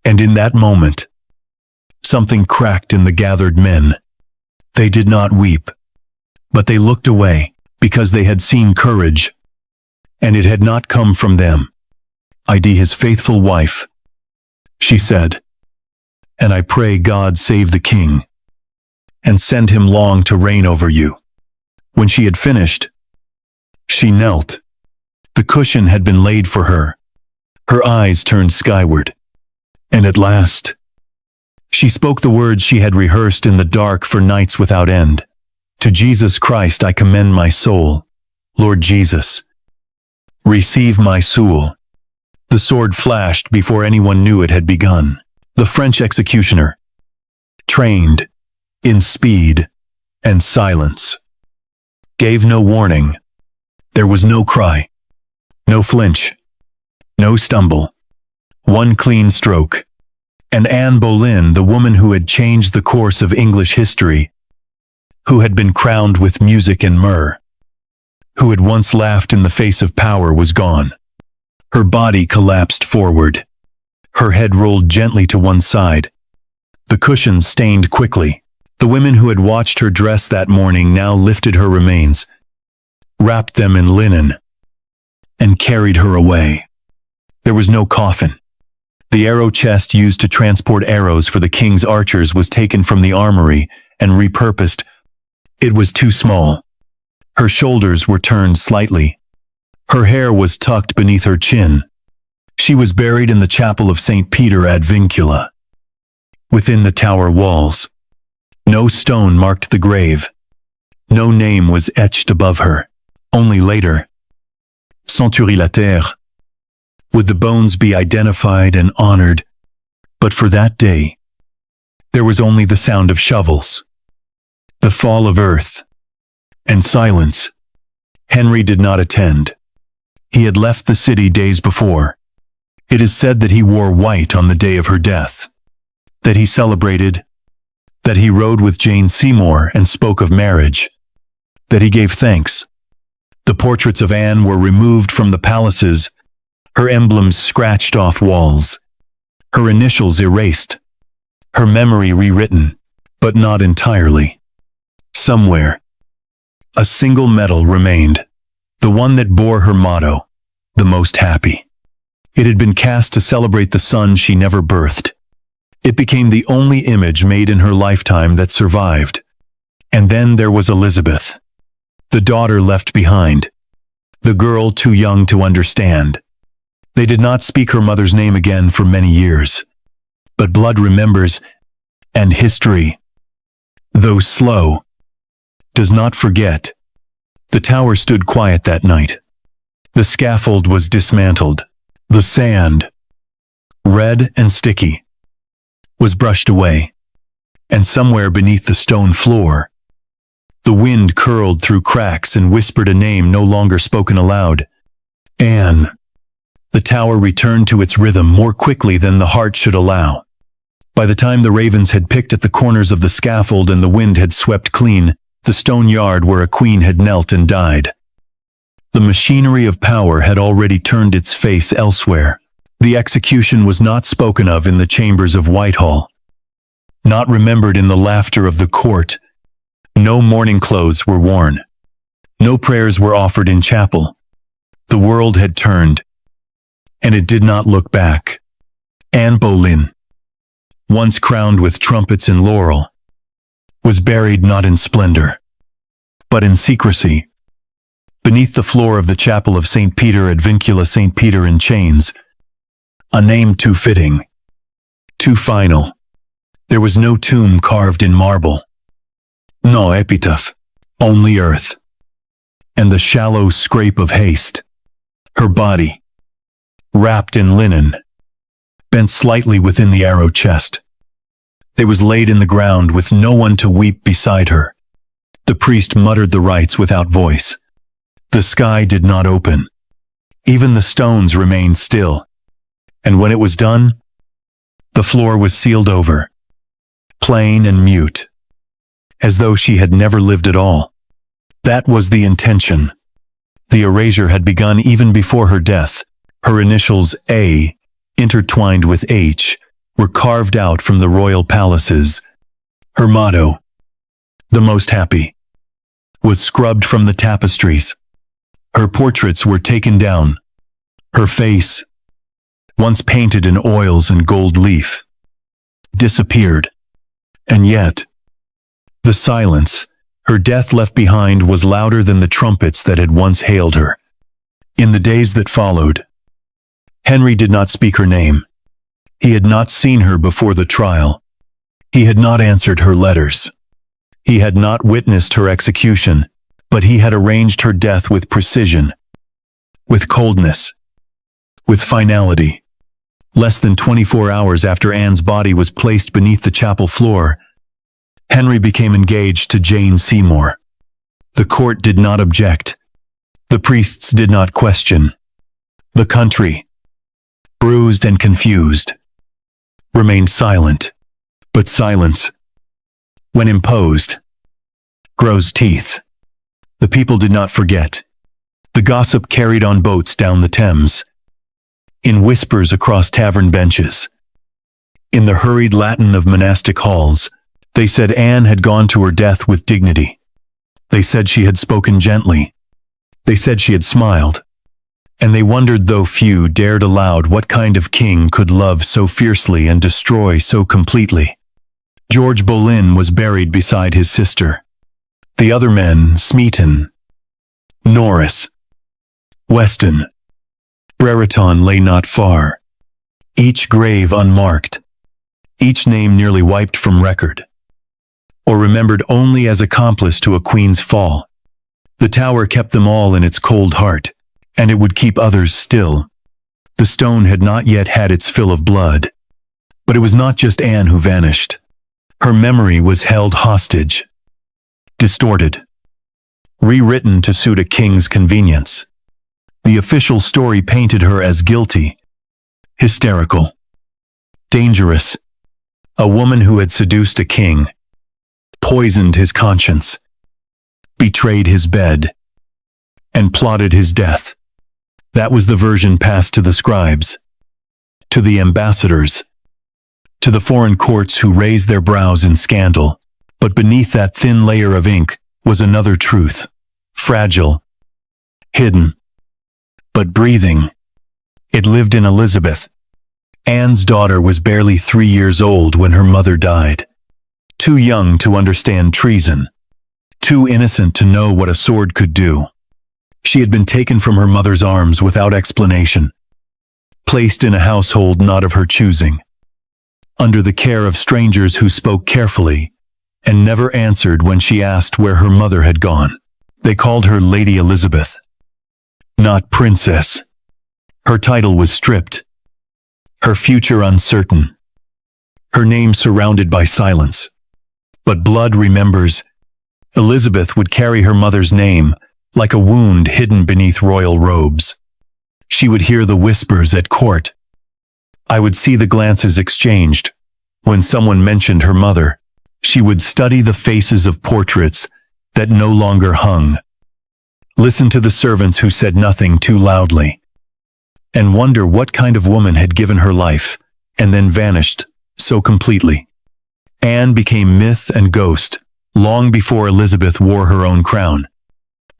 And in that moment, something cracked in the gathered men. They did not weep, but they looked away, because they had seen courage, and it had not come from them. "ID his faithful wife," she said, "and I pray God save the king, and send him long to reign over you." When she had finished, she knelt. The cushion had been laid for her. Her eyes turned skyward. And at last, she spoke the words she had rehearsed in the dark for nights without end. "To Jesus Christ I commend my soul. Lord Jesus, receive my soul." The sword flashed before anyone knew it had begun. The French executioner, trained in speed and silence, gave no warning. There was no cry, no flinch, no stumble. One clean stroke. And Anne Boleyn, the woman who had changed the course of English history, who had been crowned with music and myrrh, who had once laughed in the face of power, was gone. Her body collapsed forward. Her head rolled gently to one side. The cushions stained quickly. The women who had watched her dress that morning now lifted her remains, wrapped them in linen, and carried her away. There was no coffin. The arrow chest used to transport arrows for the king's archers was taken from the armory and repurposed. It was too small. Her shoulders were turned slightly. Her hair was tucked beneath her chin. She was buried in the chapel of St. Peter ad Vincula. Within the tower walls, no stone marked the grave. No name was etched above her. Only later, Century la terre, would the bones be identified and honored. But for that day, there was only the sound of shovels, the fall of earth, and silence. Henry did not attend. He had left the city days before. It is said that he wore white on the day of her death, that he celebrated, that he rode with Jane Seymour and spoke of marriage, that he gave thanks. The portraits of Anne were removed from the palaces, her emblems scratched off walls, her initials erased, her memory rewritten, but not entirely. Somewhere, A single medal remained, the one that bore her motto, the most happy. It had been cast to celebrate the son she never birthed. It became the only image made in her lifetime that survived. And then there was Elizabeth, the daughter left behind, the girl too young to understand. They did not speak her mother's name again for many years. But blood remembers, and history, though slow, does not forget. The tower stood quiet that night. The scaffold was dismantled. The sand, red and sticky, was brushed away. And somewhere beneath the stone floor, the wind curled through cracks and whispered a name no longer spoken aloud. Anne. The tower returned to its rhythm more quickly than the heart should allow. By the time the ravens had picked at the corners of the scaffold and the wind had swept clean the stone yard where a queen had knelt and died, the machinery of power had already turned its face elsewhere. The execution was not spoken of in the chambers of Whitehall, not remembered in the laughter of the court. No mourning clothes were worn. No prayers were offered in chapel. The world had turned, and it did not look back. Anne Boleyn, once crowned with trumpets and laurel, was buried not in splendor, but in secrecy, beneath the floor of the chapel of St. Peter ad Vincula, St. Peter in chains. A name too fitting, too final. There was no tomb carved in marble, no epitaph, only earth, and the shallow scrape of haste. Her body, wrapped in linen, bent slightly within the arrow chest. It was laid in the ground with no one to weep beside her. The priest muttered the rites without voice. The sky did not open. Even the stones remained still. And when it was done, the floor was sealed over, plain and mute, as though she had never lived at all. That was the intention. The erasure had begun even before her death. Her initials A, intertwined with H, were carved out from the royal palaces. Her motto, the most happy, was scrubbed from the tapestries. Her portraits were taken down. Her face, once painted in oils and gold leaf, disappeared. And yet, the silence her death left behind was louder than the trumpets that had once hailed her. In the days that followed, Henry did not speak her name. He had not seen her before the trial. He had not answered her letters. He had not witnessed her execution, but he had arranged her death with precision, with coldness, with finality. Less than 24 hours after Anne's body was placed beneath the chapel floor, Henry became engaged to Jane Seymour. The court did not object. The priests did not question. The country, bruised and confused, remained silent. But silence, when imposed, grows teeth. The people did not forget. The gossip carried on boats down the Thames, in whispers across tavern benches. In the hurried Latin of monastic halls, they said Anne had gone to her death with dignity. They said she had spoken gently. They said she had smiled. And they wondered, though few dared aloud, what kind of king could love so fiercely and destroy so completely. George Boleyn was buried beside his sister. The other men, Smeaton, Norris, Weston, Brereton, lay not far, each grave unmarked, each name nearly wiped from record, or remembered only as accomplice to a queen's fall. The tower kept them all in its cold heart, and it would keep others still. The stone had not yet had its fill of blood. But it was not just Anne who vanished. Her memory was held hostage, distorted, rewritten to suit a king's convenience. The official story painted her as guilty, hysterical, dangerous, a woman who had seduced a king, poisoned his conscience, betrayed his bed, and plotted his death. That was the version passed to the scribes, to the ambassadors, to the foreign courts who raised their brows in scandal. But beneath that thin layer of ink was another truth. fragile, hidden, but breathing. It lived in Elizabeth. Anne's daughter was barely 3 years old when her mother died. Too young to understand treason. Too innocent to know what a sword could do. She had been taken from her mother's arms without explanation. Placed in a household not of her choosing. Under the care of strangers who spoke carefully and never answered when she asked where her mother had gone. They called her Lady Elizabeth, not princess. Her title was stripped. Her future uncertain. Her name surrounded by silence. But blood remembers. Elizabeth would carry her mother's name like a wound hidden beneath royal robes. She would hear the whispers at court. I would see the glances exchanged. When someone mentioned her mother, she would study the faces of portraits that no longer hung. Listen to the servants who said nothing too loudly. And wonder what kind of woman had given her life and then vanished so completely. Anne became myth and ghost long before Elizabeth wore her own crown.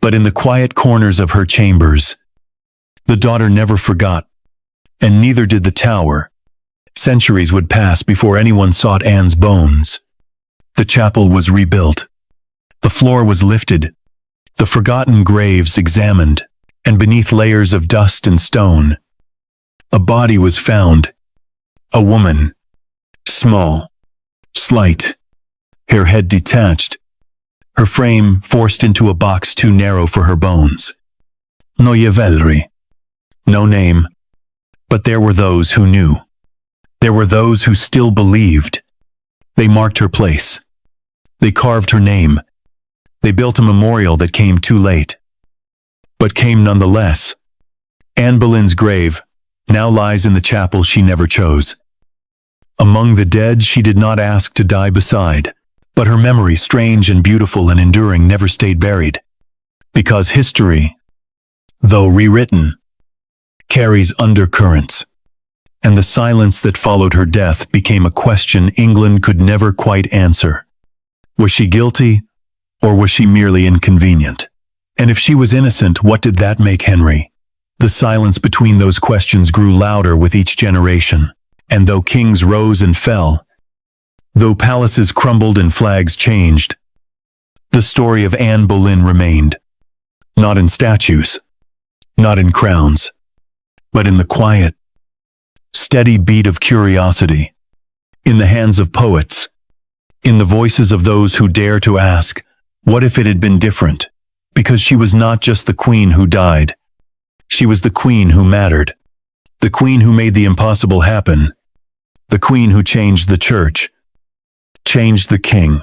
But in the quiet corners of her chambers, the daughter never forgot, and neither did the tower. Centuries would pass before anyone sought Anne's bones. The chapel was rebuilt. The floor was lifted, the forgotten graves examined, and beneath layers of dust and stone, a body was found. A woman, small, slight, her head detached, her frame forced into a box too narrow for her bones. No Yavelri. No name. But there were those who knew. There were those who still believed. They marked her place. They carved her name. They built a memorial that came too late. But came nonetheless. Anne Boleyn's grave now lies in the chapel she never chose. Among the dead she did not ask to die beside, but her memory, strange and beautiful and enduring, never stayed buried. Because history, though rewritten, carries undercurrents, and the silence that followed her death became a question England could never quite answer. Was she guilty, or was she merely inconvenient? And if she was innocent, what did that make Henry? The silence between those questions grew louder with each generation, and though kings rose and fell, though palaces crumbled and flags changed, the story of Anne Boleyn remained. Not in statues, not in crowns, but in the quiet, steady beat of curiosity, in the hands of poets, in the voices of those who dare to ask, what if it had been different? Because she was not just the queen who died. She was the queen who mattered. The queen who made the impossible happen. The queen who changed the church, changed the king,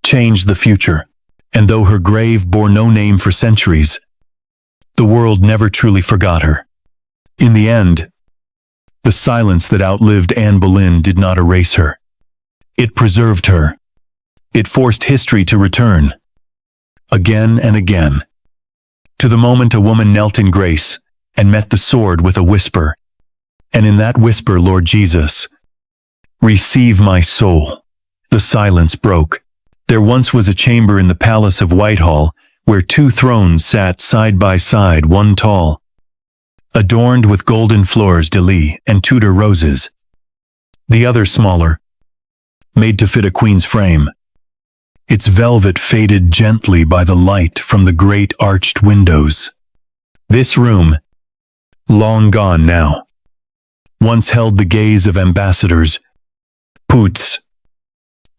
changed the future. And though her grave bore no name for centuries, the world never truly forgot her. In the end, the silence that outlived Anne Boleyn did not erase her. It preserved her. It forced history to return, again and again, to the moment a woman knelt in grace and met the sword with a whisper. And in that whisper, Lord Jesus, receive my soul. The silence broke. There once was a chamber in the palace of Whitehall where two thrones sat side by side, one tall, adorned with golden fleurs-de-lis and Tudor roses, the other smaller, made to fit a queen's frame. Its velvet faded gently by the light from the great arched windows. This room, long gone now, once held the gaze of ambassadors, poots,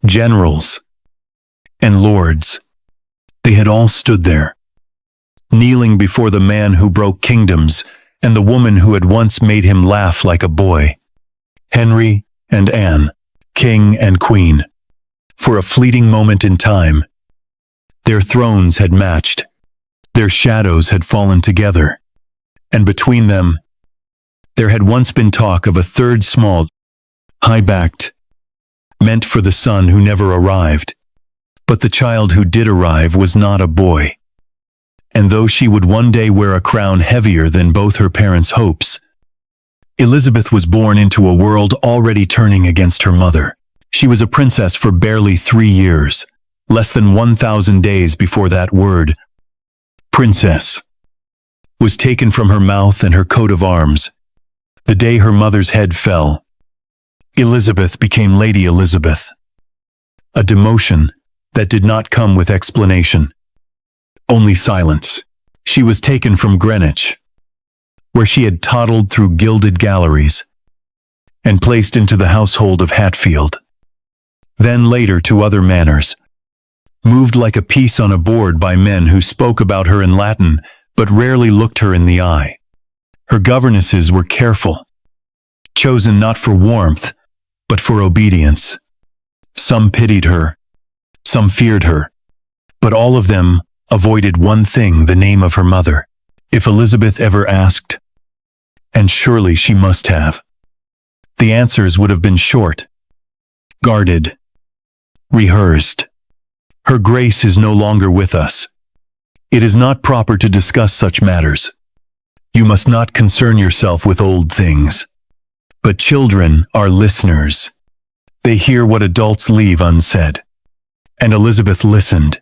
generals, and lords. They had all stood there, kneeling before the man who broke kingdoms and the woman who had once made him laugh like a boy. Henry and Anne, king and queen. For a fleeting moment in time, their thrones had matched, their shadows had fallen together, and between them, there had once been talk of a third small, high-backed, meant for the son who never arrived. But the child who did arrive was not a boy. And though she would one day wear a crown heavier than both her parents' hopes, Elizabeth was born into a world already turning against her mother. She was a princess for barely 3 years, less than 1,000 days before that word, princess, was taken from her mouth and her coat of arms. The day her mother's head fell, Elizabeth became Lady Elizabeth. A demotion that did not come with explanation, only silence. She was taken from Greenwich, where she had toddled through gilded galleries, and placed into the household of Hatfield. Then later to other manors, moved like a piece on a board by men who spoke about her in Latin but rarely looked her in the eye. Her governesses were careful, chosen not for warmth, but for obedience. Some pitied her, some feared her, but all of them avoided one thing: the name of her mother. If Elizabeth ever asked, and surely she must have, the answers would have been short, guarded, rehearsed. Her grace is no longer with us. It is not proper to discuss such matters. You must not concern yourself with old things. But children are listeners. They hear what adults leave unsaid. And Elizabeth listened.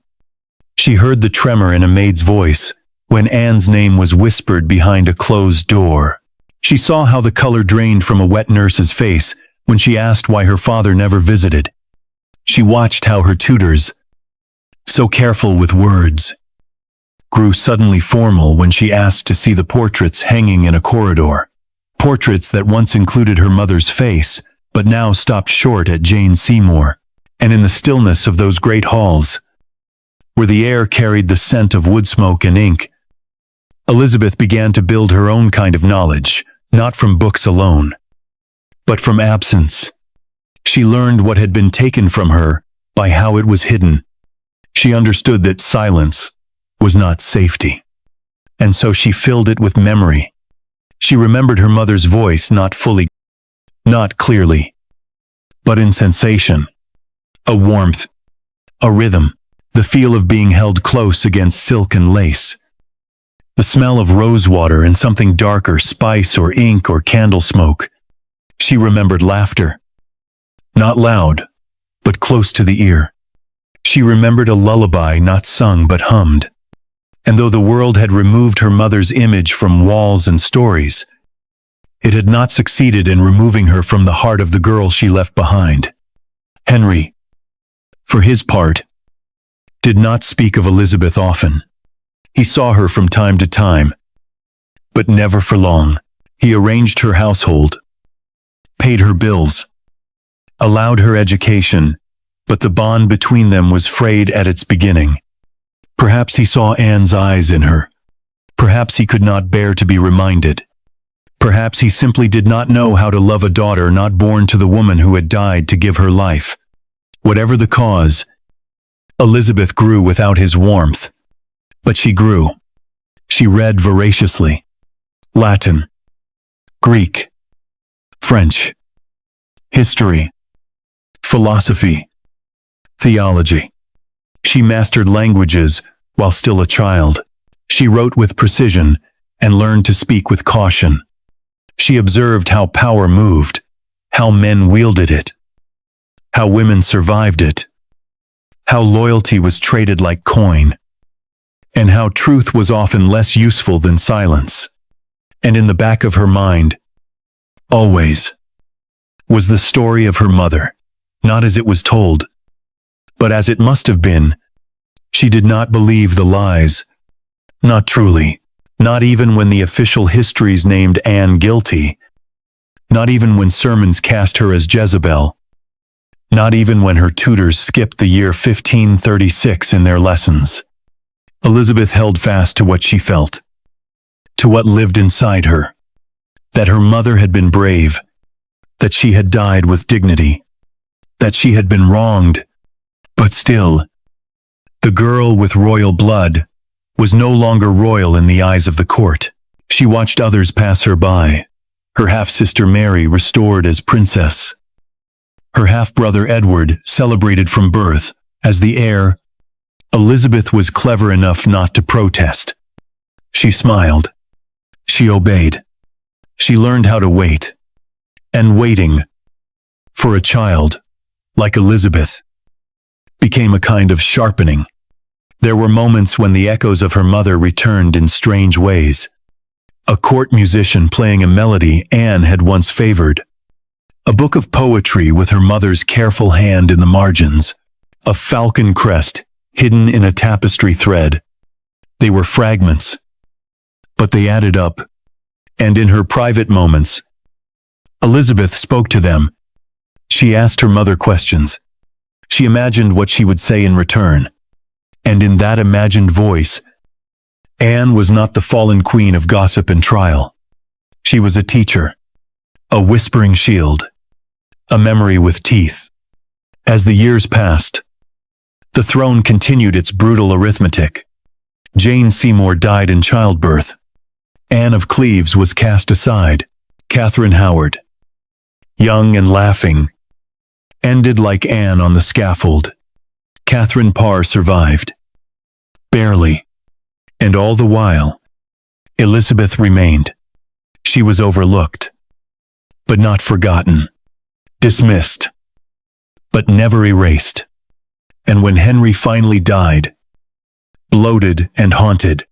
She heard the tremor in a maid's voice when Anne's name was whispered behind a closed door. She saw how the color drained from a wet nurse's face when she asked why her father never visited. She watched how her tutors, so careful with words, grew suddenly formal when she asked to see the portraits hanging in a corridor. Portraits that once included her mother's face, but now stopped short at Jane Seymour. And in the stillness of those great halls, where the air carried the scent of wood smoke and ink, Elizabeth began to build her own kind of knowledge, not from books alone, but from absence. She learned what had been taken from her by how it was hidden. She understood that silence was not safety, and so she filled it with memory. She remembered her mother's voice not fully, not clearly, but in sensation, a warmth, a rhythm, the feel of being held close against silk and lace, the smell of rosewater and something darker, spice or ink or candle smoke. She remembered laughter, not loud, but close to the ear. She remembered a lullaby not sung but hummed. And though the world had removed her mother's image from walls and stories, it had not succeeded in removing her from the heart of the girl she left behind. Henry, for his part, did not speak of Elizabeth often. He saw her from time to time, but never for long. He arranged her household, paid her bills, allowed her education, but the bond between them was frayed at its beginning. Perhaps he saw Anne's eyes in her. Perhaps he could not bear to be reminded. Perhaps he simply did not know how to love a daughter not born to the woman who had died to give her life. Whatever the cause, Elizabeth grew without his warmth. But she grew. She read voraciously. Latin, Greek, French, history, philosophy, theology. She mastered languages while still a child. She wrote with precision and learned to speak with caution. She observed how power moved, how men wielded it, how women survived it, how loyalty was traded like coin, and how truth was often less useful than silence. And in the back of her mind, always, was the story of her mother, not as it was told, but as it must have been. She did not believe the lies. Not truly. Not even when the official histories named Anne guilty. Not even when sermons cast her as Jezebel. Not even when her tutors skipped the year 1536 in their lessons. Elizabeth held fast to what she felt, to what lived inside her, that her mother had been brave, that she had died with dignity, that she had been wronged, but still, the girl with royal blood was no longer royal in the eyes of the court. She watched others pass her by, her half-sister Mary restored as princess, her half-brother Edward celebrated from birth as the heir. Elizabeth was clever enough not to protest. She smiled. She obeyed. She learned how to wait. And waiting, for a child, like Elizabeth, became a kind of sharpening. There were moments when the echoes of her mother returned in strange ways. A court musician playing a melody Anne had once favored. A book of poetry with her mother's careful hand in the margins. A falcon crest hidden in a tapestry thread. They were fragments, but they added up. And in her private moments, Elizabeth spoke to them. She asked her mother questions. She imagined what she would say in return. And in that imagined voice, Anne was not the fallen queen of gossip and trial. She was a teacher, a whispering shield, a memory with teeth. As the years passed, the throne continued its brutal arithmetic. Jane Seymour died in childbirth. Anne of Cleves was cast aside. Catherine Howard, young and laughing, ended like Anne on the scaffold. Catherine Parr survived. Barely. And all the while, Elizabeth remained. She was overlooked, but not forgotten. Dismissed, but never erased. And when Henry finally died, bloated and haunted,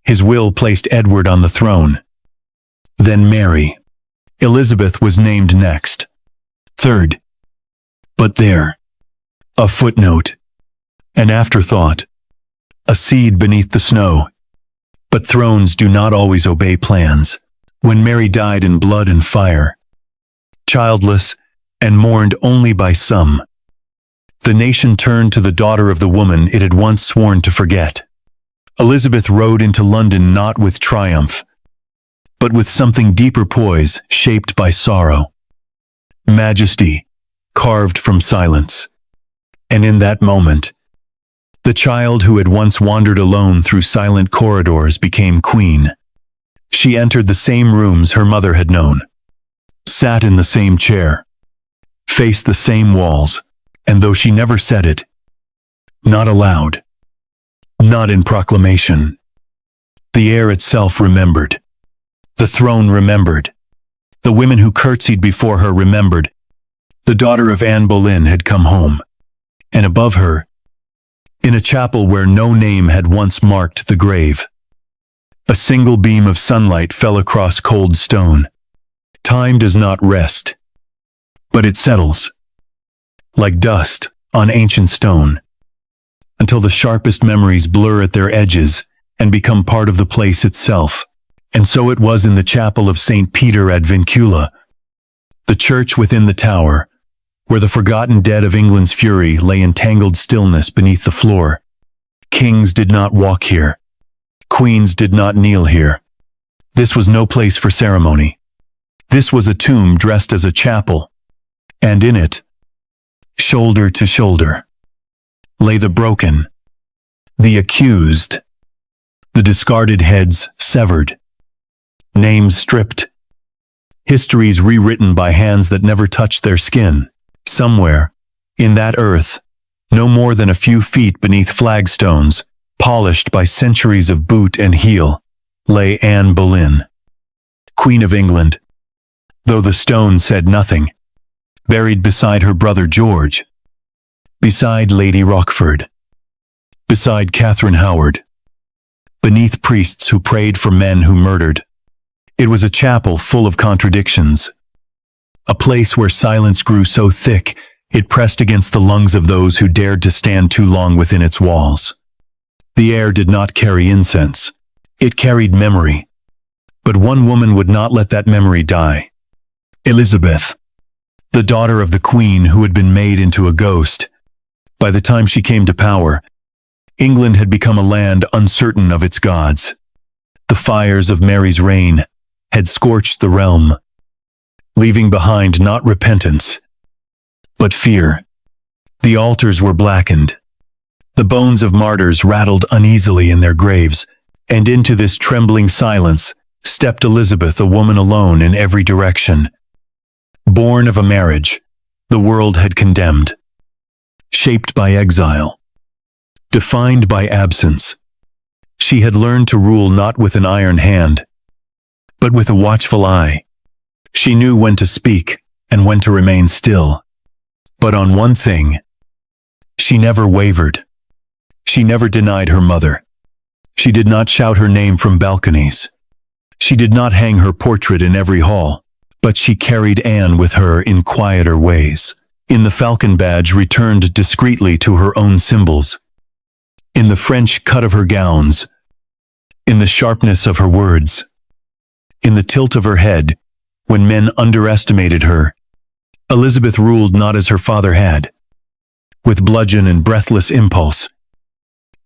his will placed Edward on the throne. Then Mary. Elizabeth was named next. Third. But there. A footnote. An afterthought. A seed beneath the snow. But thrones do not always obey plans. When Mary died in blood and fire, childless and mourned only by some, the nation turned to the daughter of the woman it had once sworn to forget. Elizabeth rode into London not with triumph, but with something deeper poise shaped by sorrow. Majesty, carved from silence. And in that moment, the child who had once wandered alone through silent corridors became queen. She entered the same rooms her mother had known, sat in the same chair, faced the same walls, and though she never said it, not aloud, not in proclamation, the air itself remembered. The throne remembered. The women who curtsied before her remembered. The daughter of Anne Boleyn had come home, and above her, in a chapel where no name had once marked the grave, a single beam of sunlight fell across cold stone. Time does not rest, but it settles, like dust on ancient stone, until the sharpest memories blur at their edges and become part of the place itself. And so it was in the chapel of St. Peter ad Vincula, the church within the tower, where the forgotten dead of England's fury lay in tangled stillness beneath the floor. Kings did not walk here. Queens did not kneel here. This was no place for ceremony. This was a tomb dressed as a chapel, and in it, shoulder to shoulder, lay the broken, the accused, the discarded heads severed, names stripped, histories rewritten by hands that never touched their skin. Somewhere, in that earth, no more than a few feet beneath flagstones, polished by centuries of boot and heel, lay Anne Boleyn, Queen of England, though the stone said nothing, buried beside her brother George, beside Lady Rochford, beside Catherine Howard, beneath priests who prayed for men who murdered. It was a chapel full of contradictions, a place where silence grew so thick it pressed against the lungs of those who dared to stand too long within its walls. The air did not carry incense, it carried memory. But one woman would not let that memory die. Elizabeth, the daughter of the queen who had been made into a ghost. By the time she came to power, England had become a land uncertain of its gods. The fires of Mary's reign had scorched the realm, leaving behind not repentance, but fear. The altars were blackened. The bones of martyrs rattled uneasily in their graves, and into this trembling silence stepped Elizabeth, a woman alone in every direction. Born of a marriage the world had condemned, shaped by exile, defined by absence. She had learned to rule not with an iron hand, but with a watchful eye. She knew when to speak and when to remain still. But on one thing, she never wavered. She never denied her mother. She did not shout her name from balconies. She did not hang her portrait in every hall, but she carried Anne with her in quieter ways. In the falcon badge returned discreetly to her own symbols. In the French cut of her gowns. In the sharpness of her words. In the tilt of her head, when men underestimated her. Elizabeth ruled not as her father had, with bludgeon and breathless impulse,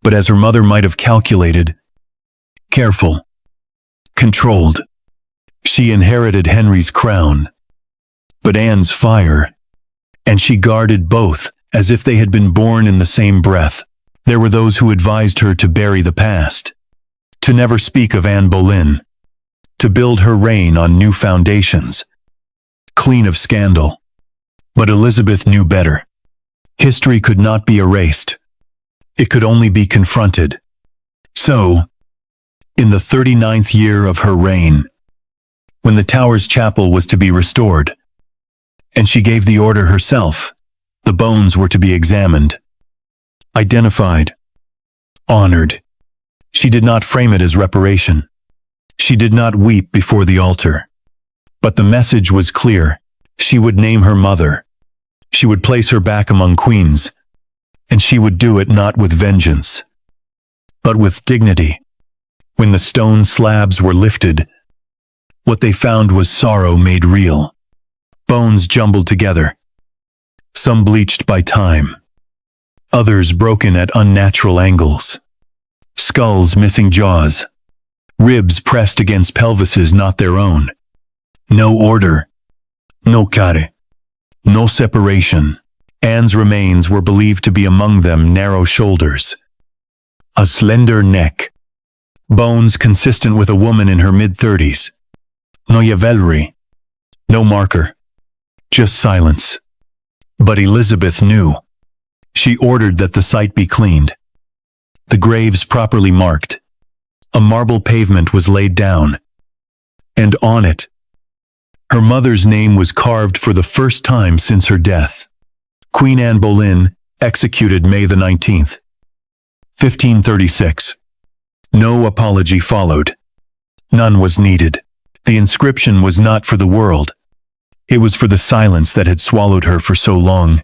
but as her mother might have calculated, careful, controlled. She inherited Henry's crown, but Anne's fire, and she guarded both as if they had been born in the same breath. There were those who advised her to bury the past, to never speak of Anne Boleyn, to build her reign on new foundations, clean of scandal. But Elizabeth knew better. History could not be erased. It could only be confronted. So, in the 39th year of her reign, when the Tower's chapel was to be restored, and she gave the order herself, the bones were to be examined, identified, honored. She did not frame it as reparation. She did not weep before the altar. But the message was clear. She would name her mother. She would place her back among queens, and she would do it not with vengeance, but with dignity. When the stone slabs were lifted, what they found was sorrow made real. Bones jumbled together, some bleached by time, others broken at unnatural angles, skulls missing jaws, ribs pressed against pelvises not their own. No order, no care. No separation. Anne's remains were believed to be among them narrow shoulders, a slender neck, bones consistent with a woman in her mid-30s. No Yavelry, no marker, just silence. But Elizabeth knew. She ordered that the site be cleaned, the graves properly marked. A marble pavement was laid down, and on it, her mother's name was carved for the first time since her death. Queen Anne Boleyn, executed May the 19th, 1536. No apology followed. None was needed. The inscription was not for the world. It was for the silence that had swallowed her for so long.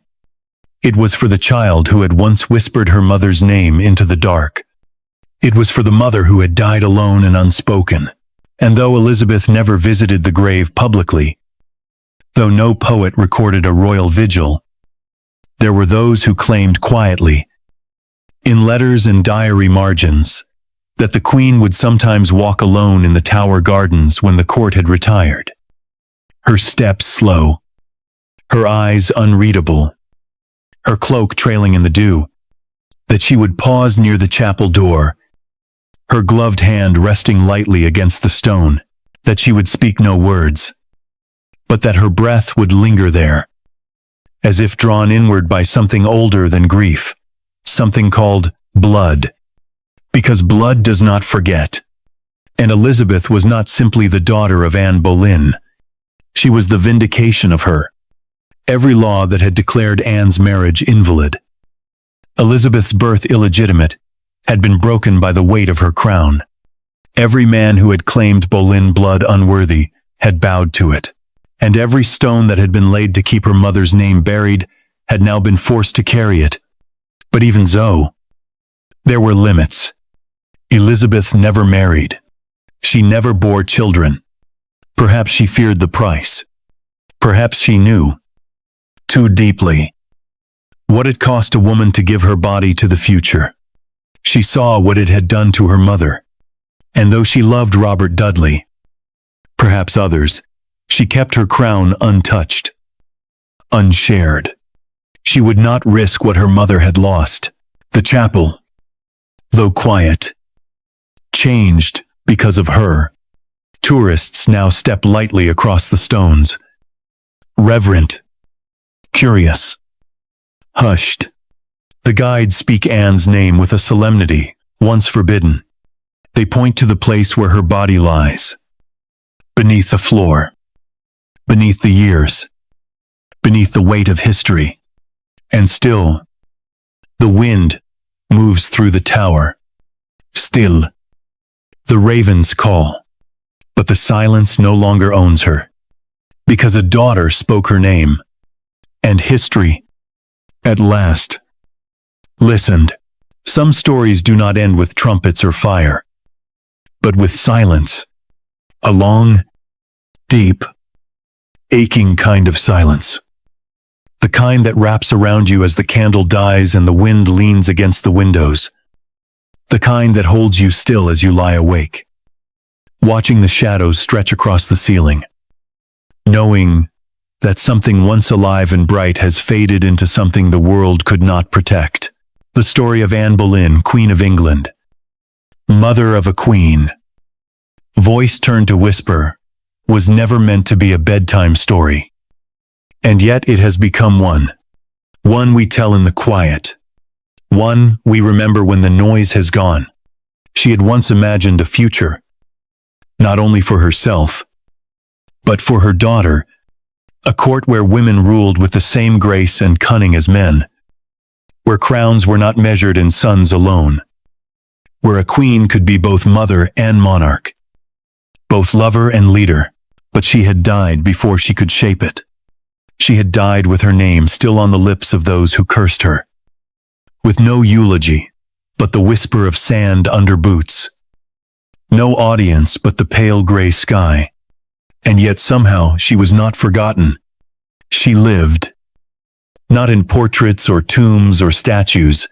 It was for the child who had once whispered her mother's name into the dark. It was for the mother who had died alone and unspoken. And though Elizabeth never visited the grave publicly, though no poet recorded a royal vigil, there were those who claimed quietly, in letters and diary margins, that the Queen would sometimes walk alone in the Tower gardens when the court had retired, her steps slow, her eyes unreadable, her cloak trailing in the dew, that she would pause near the chapel door, her gloved hand resting lightly against the stone, that she would speak no words, but that her breath would linger there, as if drawn inward by something older than grief, something called blood, because blood does not forget. And Elizabeth was not simply the daughter of Anne Boleyn. She was the vindication of her. Every law that had declared Anne's marriage invalid, Elizabeth's birth illegitimate, had been broken by the weight of her crown. Every man who had claimed Boleyn blood unworthy had bowed to it, and every stone that had been laid to keep her mother's name buried had now been forced to carry it. But even so, there were limits. Elizabeth never married. She never bore children. Perhaps she feared the price. Perhaps she knew, too deeply, what it cost a woman to give her body to the future. She saw what it had done to her mother, and though she loved Robert Dudley, perhaps others, she kept her crown untouched, unshared. She would not risk what her mother had lost. The chapel, though quiet, changed because of her. Tourists now step lightly across the stones, reverent, curious, hushed. The guides speak Anne's name with a solemnity once forbidden. They point to the place where her body lies, beneath the floor, beneath the years, beneath the weight of history. And still, the wind, moves through the tower. Still, the ravens call, but the silence no longer owns her, because a daughter spoke her name, and history, at last, listened. Some stories do not end with trumpets or fire, but with silence. A long, deep, aching kind of silence. The kind that wraps around you as the candle dies and the wind leans against the windows. The kind that holds you still as you lie awake, watching the shadows stretch across the ceiling, knowing that something once alive and bright has faded into something the world could not protect. The story of Anne Boleyn, Queen of England. Mother of a queen. Voice turned to whisper, was never meant to be a bedtime story. And yet it has become one. One we tell in the quiet. One we remember when the noise has gone. She had once imagined a future, not only for herself, but for her daughter, a court where women ruled with the same grace and cunning as men, where crowns were not measured in sons alone, where a queen could be both mother and monarch, both lover and leader. But she had died before she could shape it. She had died with her name still on the lips of those who cursed her, with no eulogy, but the whisper of sand under boots. No audience but the pale gray sky. And yet somehow she was not forgotten. She lived, not in portraits or tombs or statues,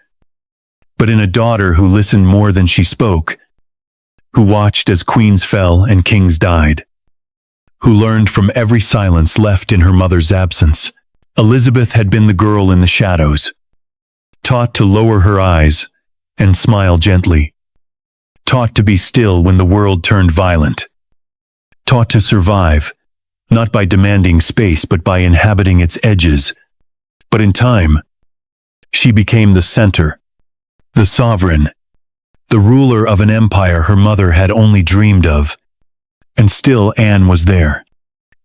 but in a daughter who listened more than she spoke, who watched as queens fell and kings died, who learned from every silence left in her mother's absence. Elizabeth had been the girl in the shadows, taught to lower her eyes and smile gently, taught to be still when the world turned violent, taught to survive, not by demanding space but by inhabiting its edges. But in time, she became the center, the sovereign, the ruler of an empire her mother had only dreamed of. And still Anne was there,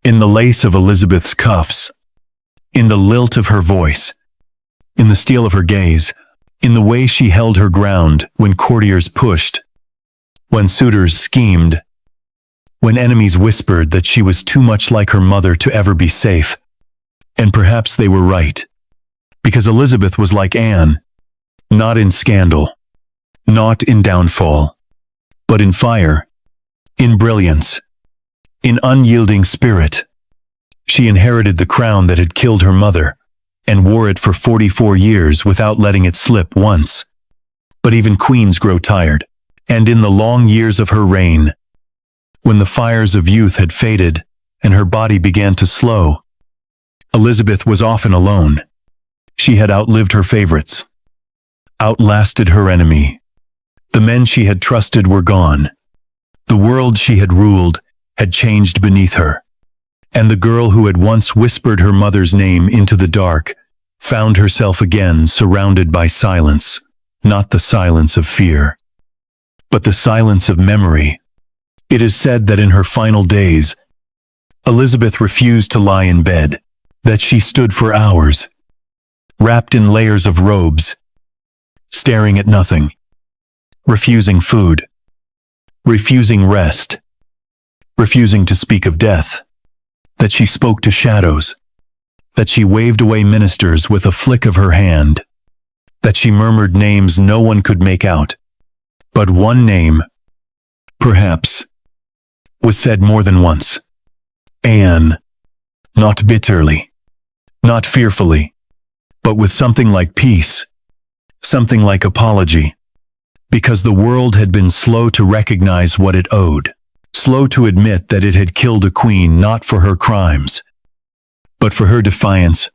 in the lace of Elizabeth's cuffs, in the lilt of her voice, in the steel of her gaze, in the way she held her ground when courtiers pushed, when suitors schemed, when enemies whispered that she was too much like her mother to ever be safe. And perhaps they were right, because Elizabeth was like Anne, not in scandal, not in downfall, but in fire, in brilliance, in unyielding spirit. She inherited the crown that had killed her mother, and wore it for 44 years without letting it slip once. But even queens grow tired, and in the long years of her reign, when the fires of youth had faded and her body began to slow, Elizabeth was often alone. She had outlived her favorites, outlasted her enemy. The men she had trusted were gone. The world she had ruled had changed beneath her, and the girl who had once whispered her mother's name into the dark found herself again surrounded by silence, not the silence of fear, but the silence of memory. It is said that in her final days, Elizabeth refused to lie in bed, that she stood for hours, wrapped in layers of robes, staring at nothing, refusing food, refusing rest, refusing to speak of death, that she spoke to shadows, that she waved away ministers with a flick of her hand, that she murmured names no one could make out. But one name, perhaps, was said more than once. Anne. Not bitterly, not fearfully, but with something like peace, something like apology, because the world had been slow to recognize what it owed, slow to admit that it had killed a queen not for her crimes, but for her defiance,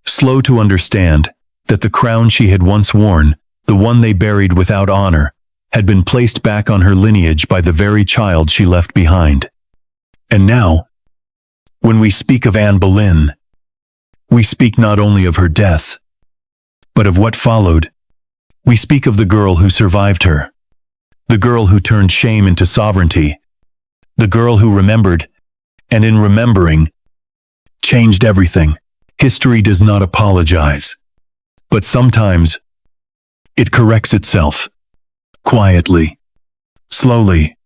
slow to understand that the crown she had once worn, the one they buried without honor, had been placed back on her lineage by the very child she left behind. And now, when we speak of Anne Boleyn, we speak not only of her death, but of what followed. We speak of the girl who survived her, the girl who turned shame into sovereignty, the girl who remembered, and in remembering, changed everything. History does not apologize, but sometimes It corrects itself, quietly, slowly,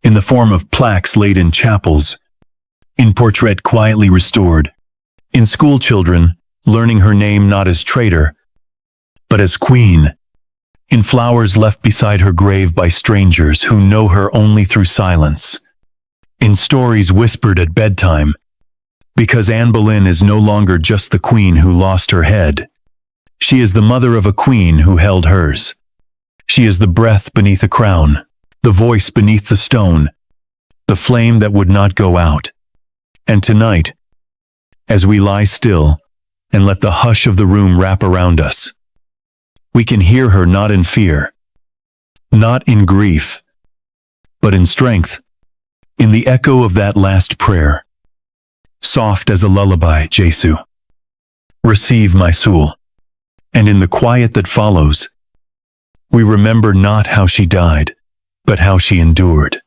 in the form of plaques laid in chapels, in portrait quietly restored, in school children learning her name not as traitor, but as queen, in flowers left beside her grave by strangers who know her only through silence, in stories whispered at bedtime, because Anne Boleyn is no longer just the queen who lost her head. She is the mother of a queen who held hers. She is the breath beneath a crown, the voice beneath the stone, the flame that would not go out. And tonight, as we lie still and let the hush of the room wrap around us, we can hear her not in fear, not in grief, but in strength, in the echo of that last prayer. Soft as a lullaby, Jesu. Receive my soul. And in the quiet that follows, we remember not how she died, but how she endured.